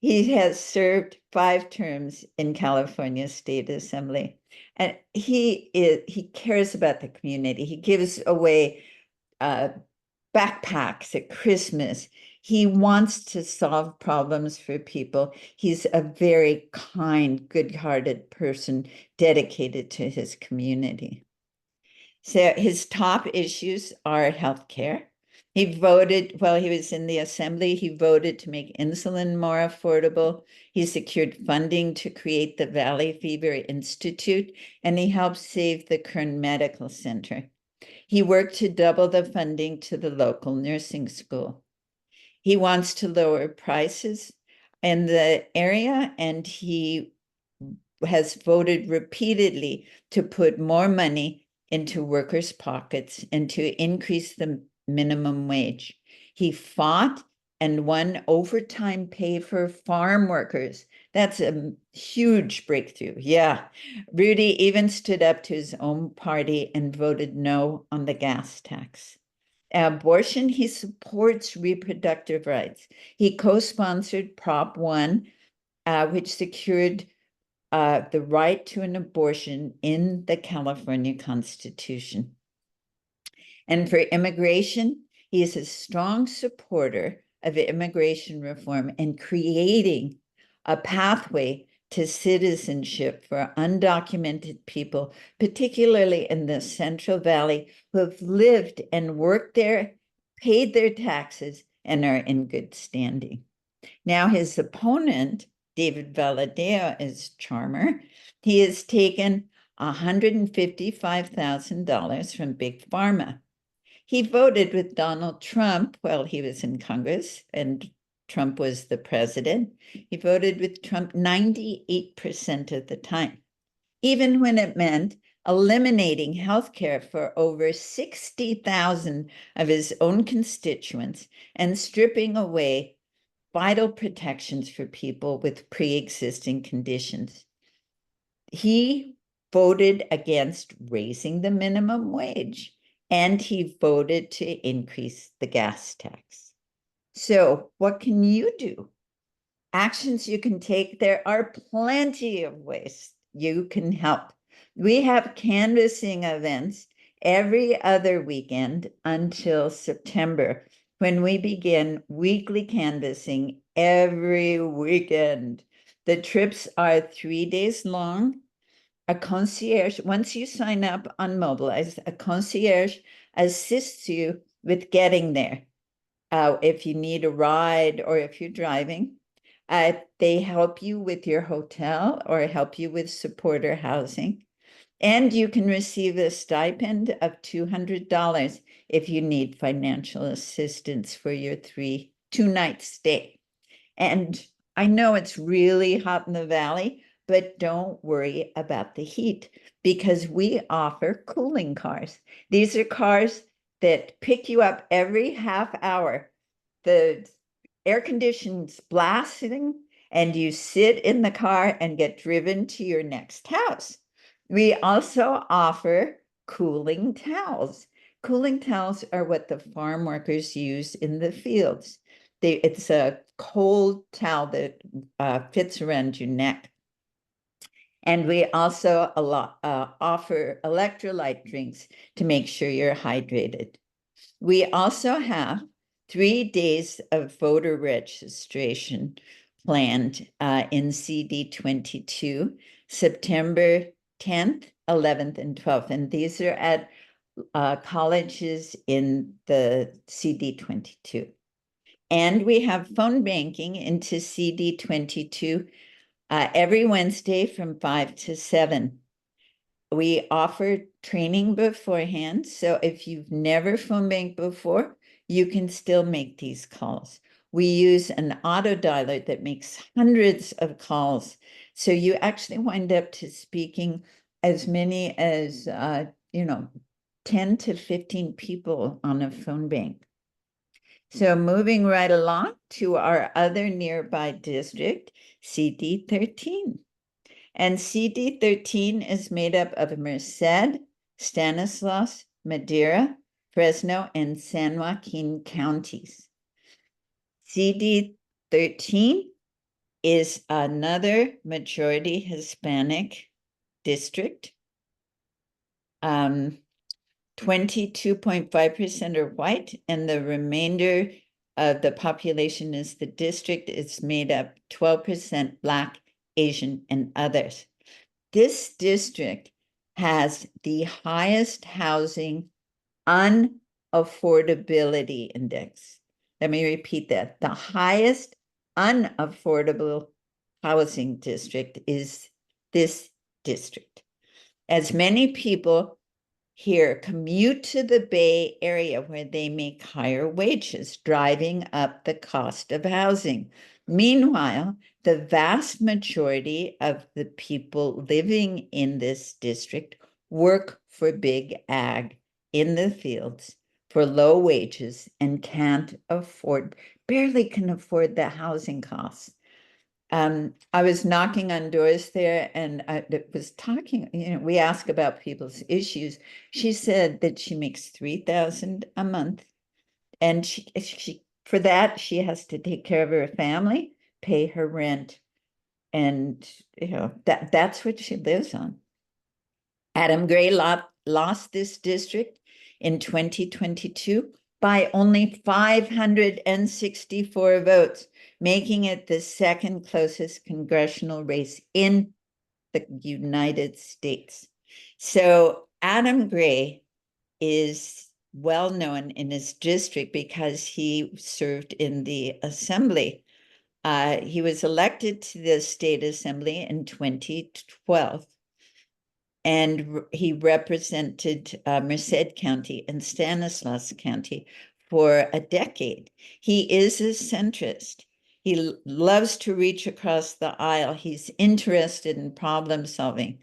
Speaker 5: he has served 5 terms in California State Assembly, and he cares about the community. He gives away backpacks at Christmas. He wants to solve problems for people. He's a very kind, good-hearted person dedicated to his community. So his top issues are healthcare. He voted, while he was in the assembly, he voted to make insulin more affordable. He secured funding to create the Valley Fever Institute, and he helped save the Kern Medical Center. He worked to double the funding to the local nursing school. He wants to lower prices in the area, and he has voted repeatedly to put more money into workers' pockets and to increase the minimum wage. He fought and won overtime pay for farm workers. That's a huge breakthrough. Yeah. Rudy even stood up to his own party and voted no on the gas tax. Abortion, he supports reproductive rights. He co-sponsored Prop 1, which secured the right to an abortion in the California Constitution. And for immigration, he is a strong supporter of immigration reform and creating a pathway to citizenship for undocumented people, particularly in the Central Valley, who have lived and worked there, paid their taxes, and are in good standing. Now, his opponent, David Valadao, is Charmer. He has taken $155,000 from Big Pharma. He voted with Donald Trump while he was in Congress, and Trump was the president. He voted with Trump 98% of the time, even when it meant eliminating health care for over 60,000 of his own constituents and stripping away vital protections for people with pre-existing conditions. He voted against raising the minimum wage. and he voted to increase the gas tax. So what can you do? Actions you can take. There are plenty of ways you can help. We have canvassing events every other weekend until September, when we begin weekly canvassing every weekend. The trips are 3 days long. A concierge, once you sign up on Mobilize, a concierge assists you with getting there. If you need a ride or if you're driving, they help you with your hotel or help you with supporter housing. And you can receive a stipend of $200 if you need financial assistance for your 2-night stay. And I know it's really hot in the valley, but don't worry about the heat, because we offer cooling cars. These are cars that pick you up every half hour. The air conditioning's blasting, and you sit in the car and get driven to your next house. We also offer cooling towels. Cooling towels are what the farm workers use in the fields. It's a cold towel that fits around your neck. And we also offer electrolyte drinks to make sure you're hydrated. We also have 3 days of voter registration planned in CD 22, September 10th, 11th, and 12th. And these are at colleges in the CD 22. And we have phone banking into CD 22 every Wednesday from 5 to 7. We offer training beforehand. So if you've never phone banked before, you can still make these calls. We use an auto dialer that makes hundreds of calls. So you actually wind up to speaking as many as, 10 to 15 people on a phone bank. So moving right along to our other nearby district, CD 13. And CD 13 is made up of Merced, Stanislaus, Madera, Fresno, and San Joaquin counties. CD 13 is another majority Hispanic district. 22.5% are white, and the remainder of the population is the district. It's made up 12% Black, Asian, and others. This district has the highest housing unaffordability index. Let me repeat that. The highest unaffordable housing district is this district. As many people here commute to the Bay Area, where they make higher wages, driving up the cost of housing. Meanwhile, the vast majority of the people living in this district work for big ag in the fields for low wages and barely can afford the housing costs. I was knocking on doors there, and I was talking, we ask about people's issues. She said that she makes $3,000 a month, and for that, she has to take care of her family, pay her rent, and that's what she lives on. Adam Gray lost this district in 2022 by only 564 votes, making it the second closest congressional race in the United States. So Adam Gray is well known in his district because he served in the assembly. He was elected to the state assembly in 2012. And he represented Merced County and Stanislaus County for a decade. He is a centrist. He loves to reach across the aisle. He's interested in problem solving.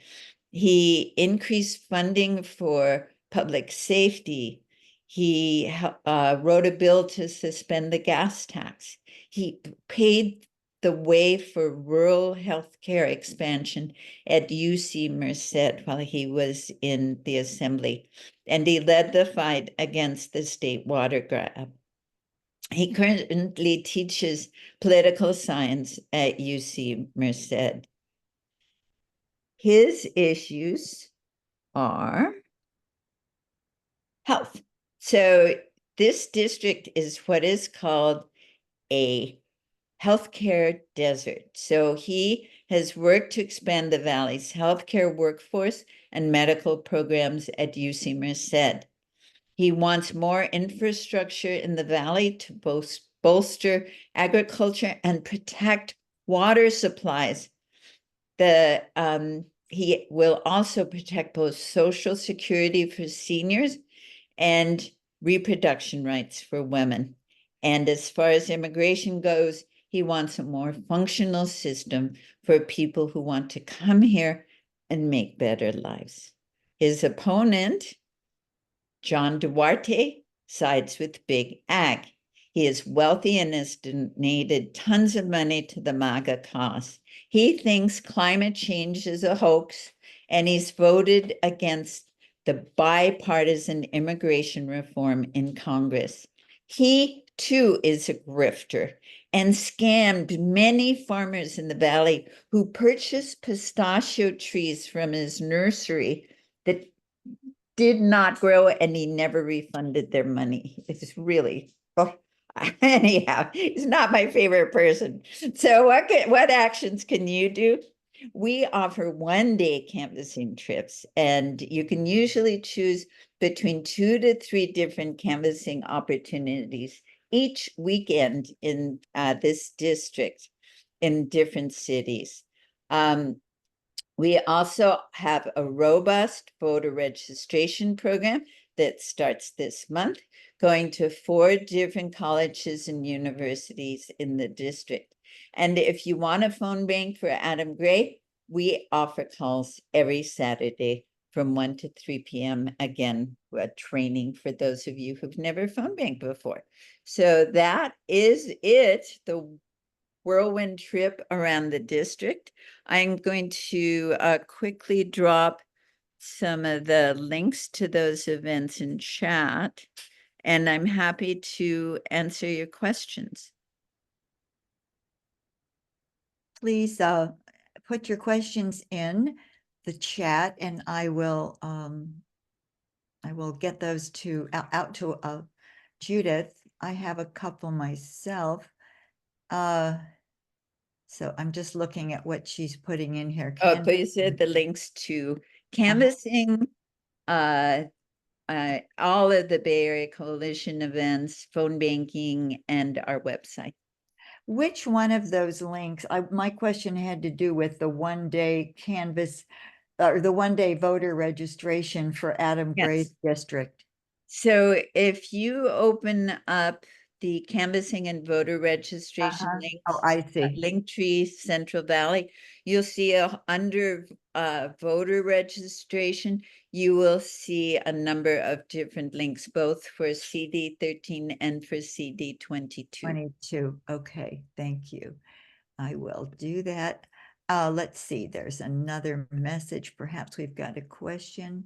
Speaker 5: He increased funding for public safety. He wrote a bill to suspend the gas tax. He paid the way for rural healthcare expansion at UC Merced while he was in the assembly, and he led the fight against the state water grab. He currently teaches political science at UC Merced. His issues are health. So this district is what is called a healthcare desert. So he has worked to expand the valley's healthcare workforce and medical programs at UC Merced. He wants more infrastructure in the valley to bolster agriculture and protect water supplies. He will also protect both social security for seniors and reproduction rights for women. And as far as immigration goes, he wants a more functional system for people who want to come here and make better lives. His opponent, John Duarte, sides with Big Ag. He is wealthy and has donated tons of money to the MAGA cause. He thinks climate change is a hoax, and he's voted against the bipartisan immigration reform in Congress. He too is a grifter and scammed many farmers in the valley who purchased pistachio trees from his nursery that did not grow, and he never refunded their money. It's really, oh, anyhow, he's not my favorite person. So what actions can you do? We offer one-day canvassing trips, and you can usually choose between 2 to 3 different canvassing opportunities each weekend in this district in different cities. We also have a robust voter registration program that starts this month, going to 4 different colleges and universities in the district. And if you want a phone bank for Adam Gray, we offer calls every Saturday from 1 to 3 p.m. Again, a training for those of you who've never phone banked before. So that is it, the whirlwind trip around the district. I'm going to quickly drop some of the links to those events in chat, and I'm happy to answer your questions.
Speaker 2: Please put your questions in the chat, and I will get those out to Judith. I have a couple myself. So I'm just looking at what she's putting in here.
Speaker 5: Oh, but you said the links to canvassing, all of the Bay Area Coalition events, phone banking, and our website.
Speaker 2: Which one of those links? My question had to do with the one-day canvas or the one-day voter registration for Adam Gray's district.
Speaker 5: So if you open up the canvassing and voter registration links,
Speaker 2: oh, I see.
Speaker 5: Linktree Central Valley, you'll see under voter registration, you will see a number of different links, both for CD 13 and for CD 22.
Speaker 2: 22. Okay, thank you. I will do that. Let's see, there's another message. Perhaps we've got a question.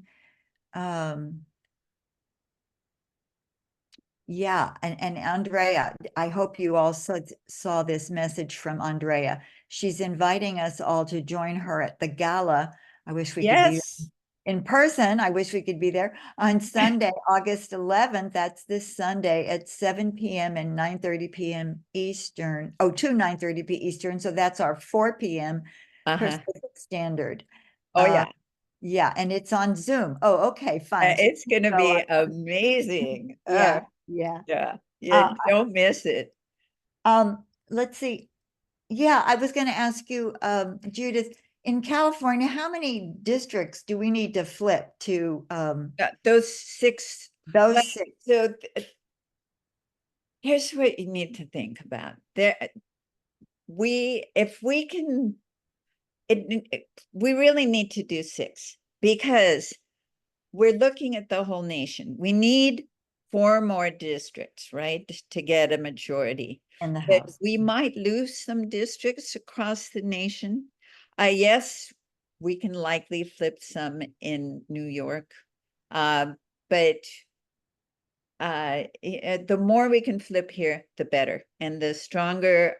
Speaker 2: Yeah, and Andrea, I hope you also saw this message from Andrea. She's inviting us all to join her at the gala. I wish we could be in person. I wish we could be there on Sunday, August 11th. That's this Sunday at 7 p.m. and 9:30 p.m. Eastern. Oh, to 9:30 p.m. Eastern. So that's our 4 p.m. Pacific Standard.
Speaker 5: Oh, yeah.
Speaker 2: Yeah, and it's on Zoom. Oh, okay, fine.
Speaker 5: It's going to be amazing.
Speaker 2: Yeah.
Speaker 5: Yeah, don't miss it.
Speaker 2: Let's see. Yeah, I was going to ask you, Judith, in California, how many districts do we need to flip to?
Speaker 5: Those 6.
Speaker 2: Those 6.
Speaker 5: So here's what you need to think about. We really need to do 6 because we're looking at the whole nation. We need 4 more districts, right, to get a majority.
Speaker 2: In the
Speaker 5: But
Speaker 2: House.
Speaker 5: we might lose some districts across the nation. Yes, we can likely flip some in New York. But the more we can flip here, the better. And the stronger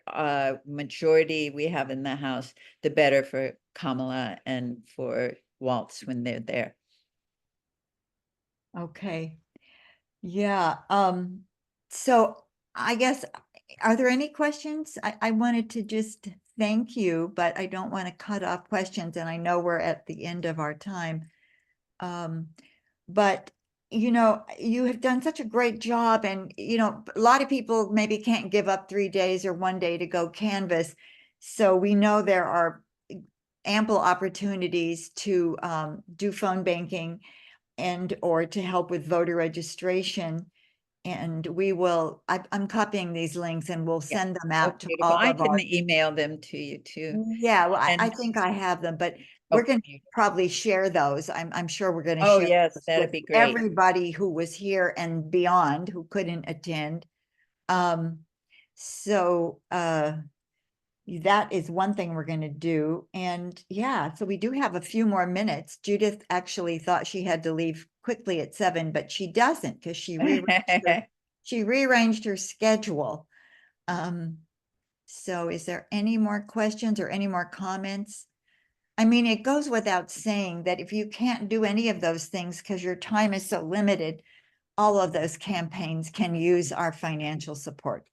Speaker 5: majority we have in the House, the better for Kamala and for Waltz when they're there.
Speaker 2: Okay. Yeah, so I guess, are there any questions? I wanted to just thank you, but I don't want to cut off questions, and I know we're at the end of our time. But you know, you have done such a great job, and you know, a lot of people maybe can't give up 3 days or 1 day to go canvas. So we know there are ample opportunities to do phone banking and or to help with voter registration. And we will, I'm copying these links and we'll
Speaker 5: Yeah.
Speaker 2: send them out to
Speaker 5: Beautiful.
Speaker 2: all
Speaker 5: I
Speaker 2: of our.
Speaker 5: can email them to you too.
Speaker 2: Yeah, well, I
Speaker 5: And-
Speaker 2: think I have them, but we're
Speaker 5: Oh,
Speaker 2: going to
Speaker 5: beautiful.
Speaker 2: probably share those. I'm sure we're going to
Speaker 5: Oh,
Speaker 2: share
Speaker 5: yes,
Speaker 2: those
Speaker 5: that'd
Speaker 2: with
Speaker 5: be great.
Speaker 2: everybody who was here and beyond who couldn't attend. So that is one thing we're going to do. And yeah, so we do have a few more minutes. Judith actually thought she had to leave quickly at 7, but she doesn't because she rearranged her schedule. So is there any more questions or any more comments? I mean, it goes without saying that if you can't do any of those things because your time is so limited, all of those campaigns can use our financial support,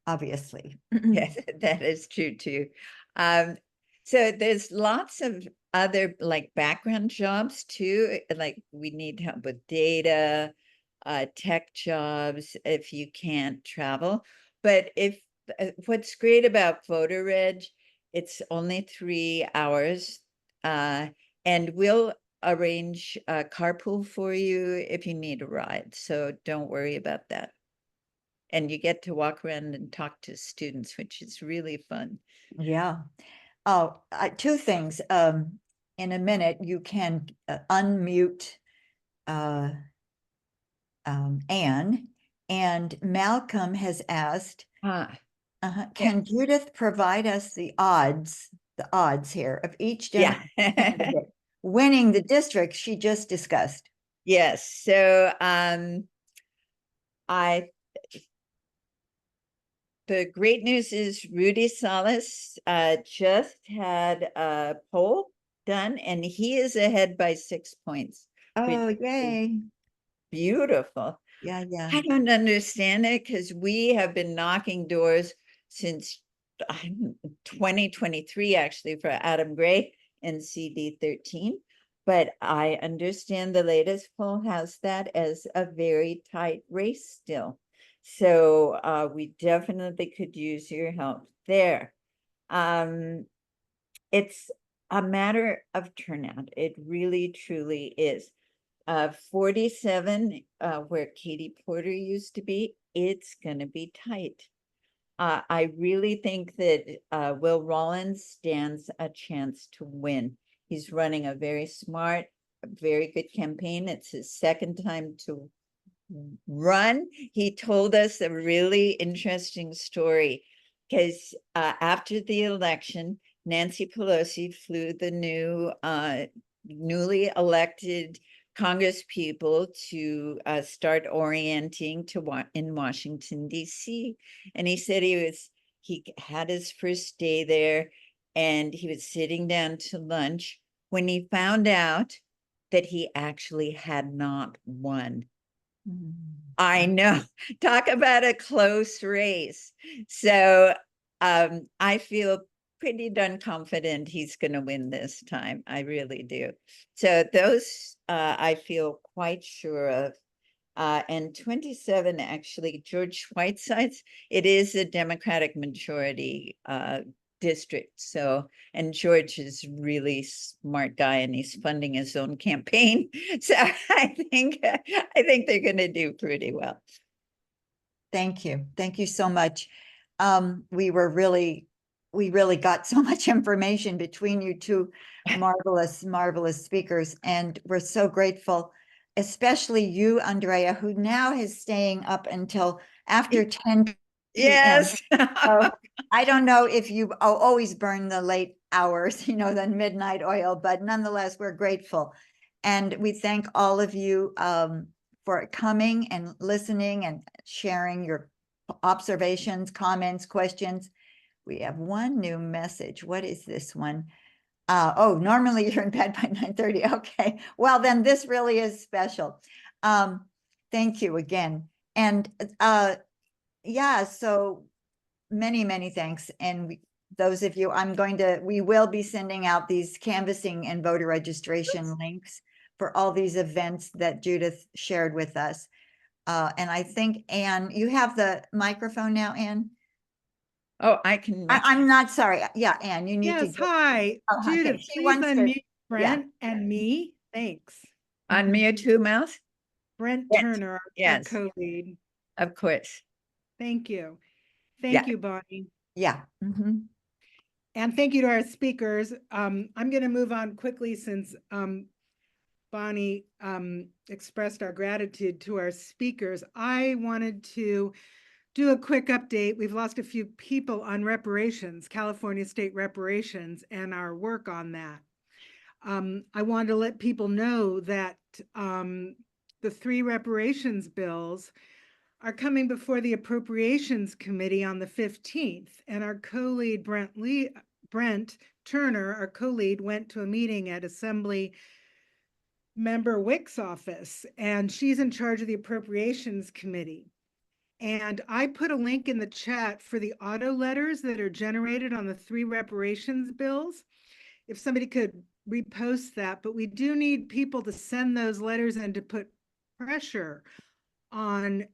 Speaker 2: obviously.
Speaker 5: Yes, that is true too. So there's lots of other like background jobs too. Like we need help with data, tech jobs if you can't travel. But if what's great about voter reg, it's only 3 hours, and we'll arrange a carpool for you if you need a ride. So don't worry about that. And you get to walk around and talk to students, which is really fun.
Speaker 2: Yeah. Oh, 2 things. In a minute, you can unmute Anne, and Malcolm has asked,
Speaker 5: Ah,
Speaker 2: can Judith provide us the odds here of each
Speaker 5: yeah.
Speaker 2: Democratic candidate winning the district she just discussed?
Speaker 5: Yes. So the great news is Rudy Salas just had a poll done and he is ahead by 6 points.
Speaker 2: Oh,
Speaker 5: which is
Speaker 2: yay.
Speaker 5: Beautiful.
Speaker 2: Yeah, yeah.
Speaker 5: I don't understand it because we have been knocking doors since 2023, actually, for Adam Gray and CD 13. But I understand the latest poll has that as a very tight race still. So we definitely could use your help there. It's a matter of turnout. It really, truly is. 47, where Katie Porter used to be, it's going to be tight. I really think that Will Rollins stands a chance to win. He's running a very smart, very good campaign. It's his second time to run. He told us a really interesting story because after the election, Nancy Pelosi flew the newly elected Congress people to start orienting in Washington, D.C. And he said he had his first day there and he was sitting down to lunch when he found out that he actually had not won. I know. Talk about a close race. So I feel pretty darn confident he's going to win this time. I really do. So those I feel quite sure of. And 27, actually, George Whiteside's, it is a Democratic majority district. So, and George is really smart guy and he's funding his own campaign. So I think they're going to do pretty well.
Speaker 2: Thank you. Thank you so much. We really got so much information between you two marvelous speakers, and we're so grateful. especially you, Andrea, who now is staying up until after 10 p.m.
Speaker 5: Yes.
Speaker 2: So I don't know if you always burn the late hours, the midnight oil, but nonetheless, we're grateful. And we thank all of you for coming and listening and sharing your observations, comments, questions. We have one new message. What is this one? Oh, normally you're in bed by 9:30. Okay. Well, then this really is special. Thank you again. And yeah, so many thanks. And those of you, we will be sending out these canvassing and voter registration links for all these events that Judith shared with us. And I think, Anne, you have the microphone now, Anne?
Speaker 5: Oh, I can.
Speaker 2: I'm not sorry. Yeah, Anne, you need to.
Speaker 4: Yes, hi,
Speaker 2: Oh, okay.
Speaker 4: Judith,
Speaker 2: She
Speaker 4: please
Speaker 2: wants to-
Speaker 4: unmute Brent and me. Thanks.
Speaker 5: Unmute who, Mouse?
Speaker 4: Brent
Speaker 5: Yes,
Speaker 4: Turner, our
Speaker 5: yes.
Speaker 4: co-lead.
Speaker 5: Of course.
Speaker 4: Thank you.
Speaker 5: Yeah.
Speaker 4: Thank you, Bonnie.
Speaker 2: Yeah. Mhm.
Speaker 4: And thank you to our speakers. I'm going to move on quickly since Bonnie expressed our gratitude to our speakers. I wanted to do a quick update. We've lost a few people on reparations, California state reparations, and our work on that. I wanted to let people know that the 3 reparations bills are coming before the Appropriations Committee on the 15th, and our co-lead Brent Turner, our co-lead, went to a meeting at Assembly Member Wick's office, and she's in charge of the Appropriations Committee. And I put a link in the chat for the auto letters that are generated on the 3 reparations bills. If somebody could repost that, but we do need people to send those letters and to put pressure on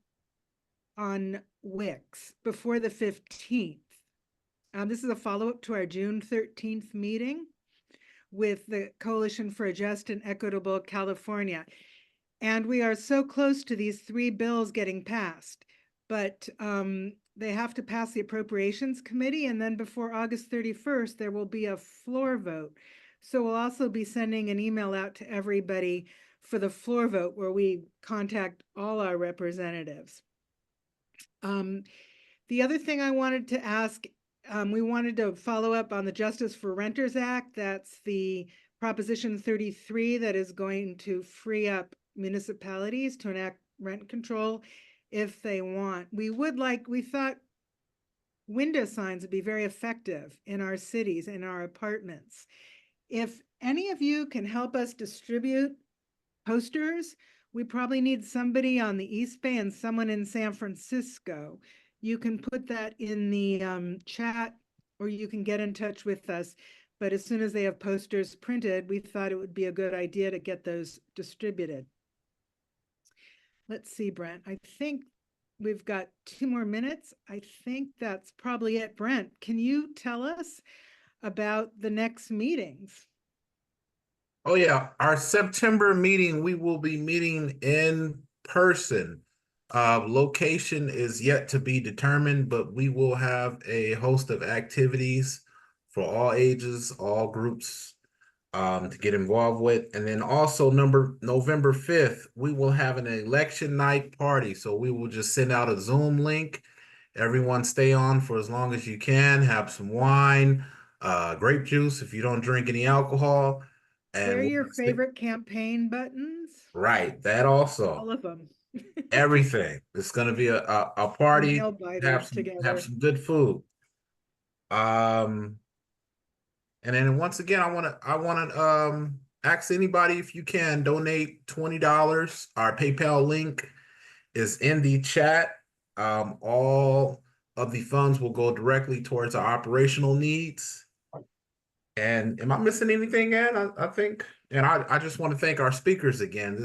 Speaker 4: Wix before the 15th. This is a follow-up to our June 13th meeting with the Coalition for a Just and Equitable California. And we are so close to these 3 bills getting passed, but they have to pass the Appropriations Committee, and then before August 31st, there will be a floor vote. So we'll also be sending an email out to everybody for the floor vote where we contact all our representatives. The other thing I wanted to ask, we wanted to follow up on the Justice for Renters Act. That's the Proposition 33 that is going to free up municipalities to enact rent control if they want. We thought window signs would be very effective in our cities, in our apartments. If any of you can help us distribute posters, we probably need somebody on the East Bay and someone in San Francisco. You can put that in the chat, or you can get in touch with us. But as soon as they have posters printed, we thought it would be a good idea to get those distributed. Let's see, Brent. I think we've got 2 more minutes. I think that's probably it. Brent, can you tell us about the next meetings?
Speaker 1: Oh yeah, our September meeting, we will be meeting in person. Location is yet to be determined, but we will have a host of activities for all ages, all groups to get involved with. And then also November 5th, we will have an election night party. So we will just send out a Zoom link. Everyone stay on for as long as you can, have some wine, grape juice if you don't drink any alcohol.
Speaker 4: Share
Speaker 1: And
Speaker 4: your favorite campaign buttons.
Speaker 1: right, that also.
Speaker 4: All of them.
Speaker 1: Everything. It's gonna be a party.
Speaker 4: Nail biters
Speaker 1: Have
Speaker 4: together.
Speaker 1: some good food. And then once again, I wanna ask anybody if you can donate $20. Our PayPal link is in the chat. All of the funds will go directly towards our operational needs. And am I missing anything, Ann? I think, and I just want to thank our speakers again.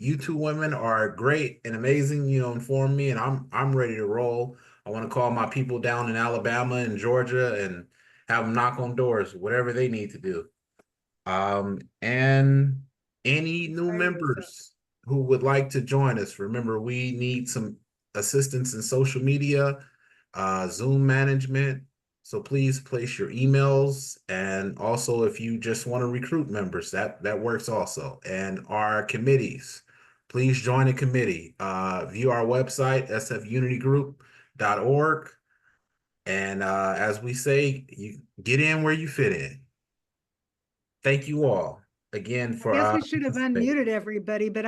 Speaker 1: You 2 women are great and amazing. Inform me, and I'm ready to roll. I want to call my people down in Alabama and Georgia and have them knock on doors, whatever they need to do. And any new members who would like to join us, remember we need some assistance in social media, Zoom management. So please place your emails, and also if you just want to recruit members, that works also. And our committees, please join a committee. View our website, sfunitygroup.org. And as we say, you get in where you fit in. Thank you all again
Speaker 4: I
Speaker 1: for
Speaker 4: guess we should have
Speaker 1: participating.
Speaker 4: unmuted everybody, but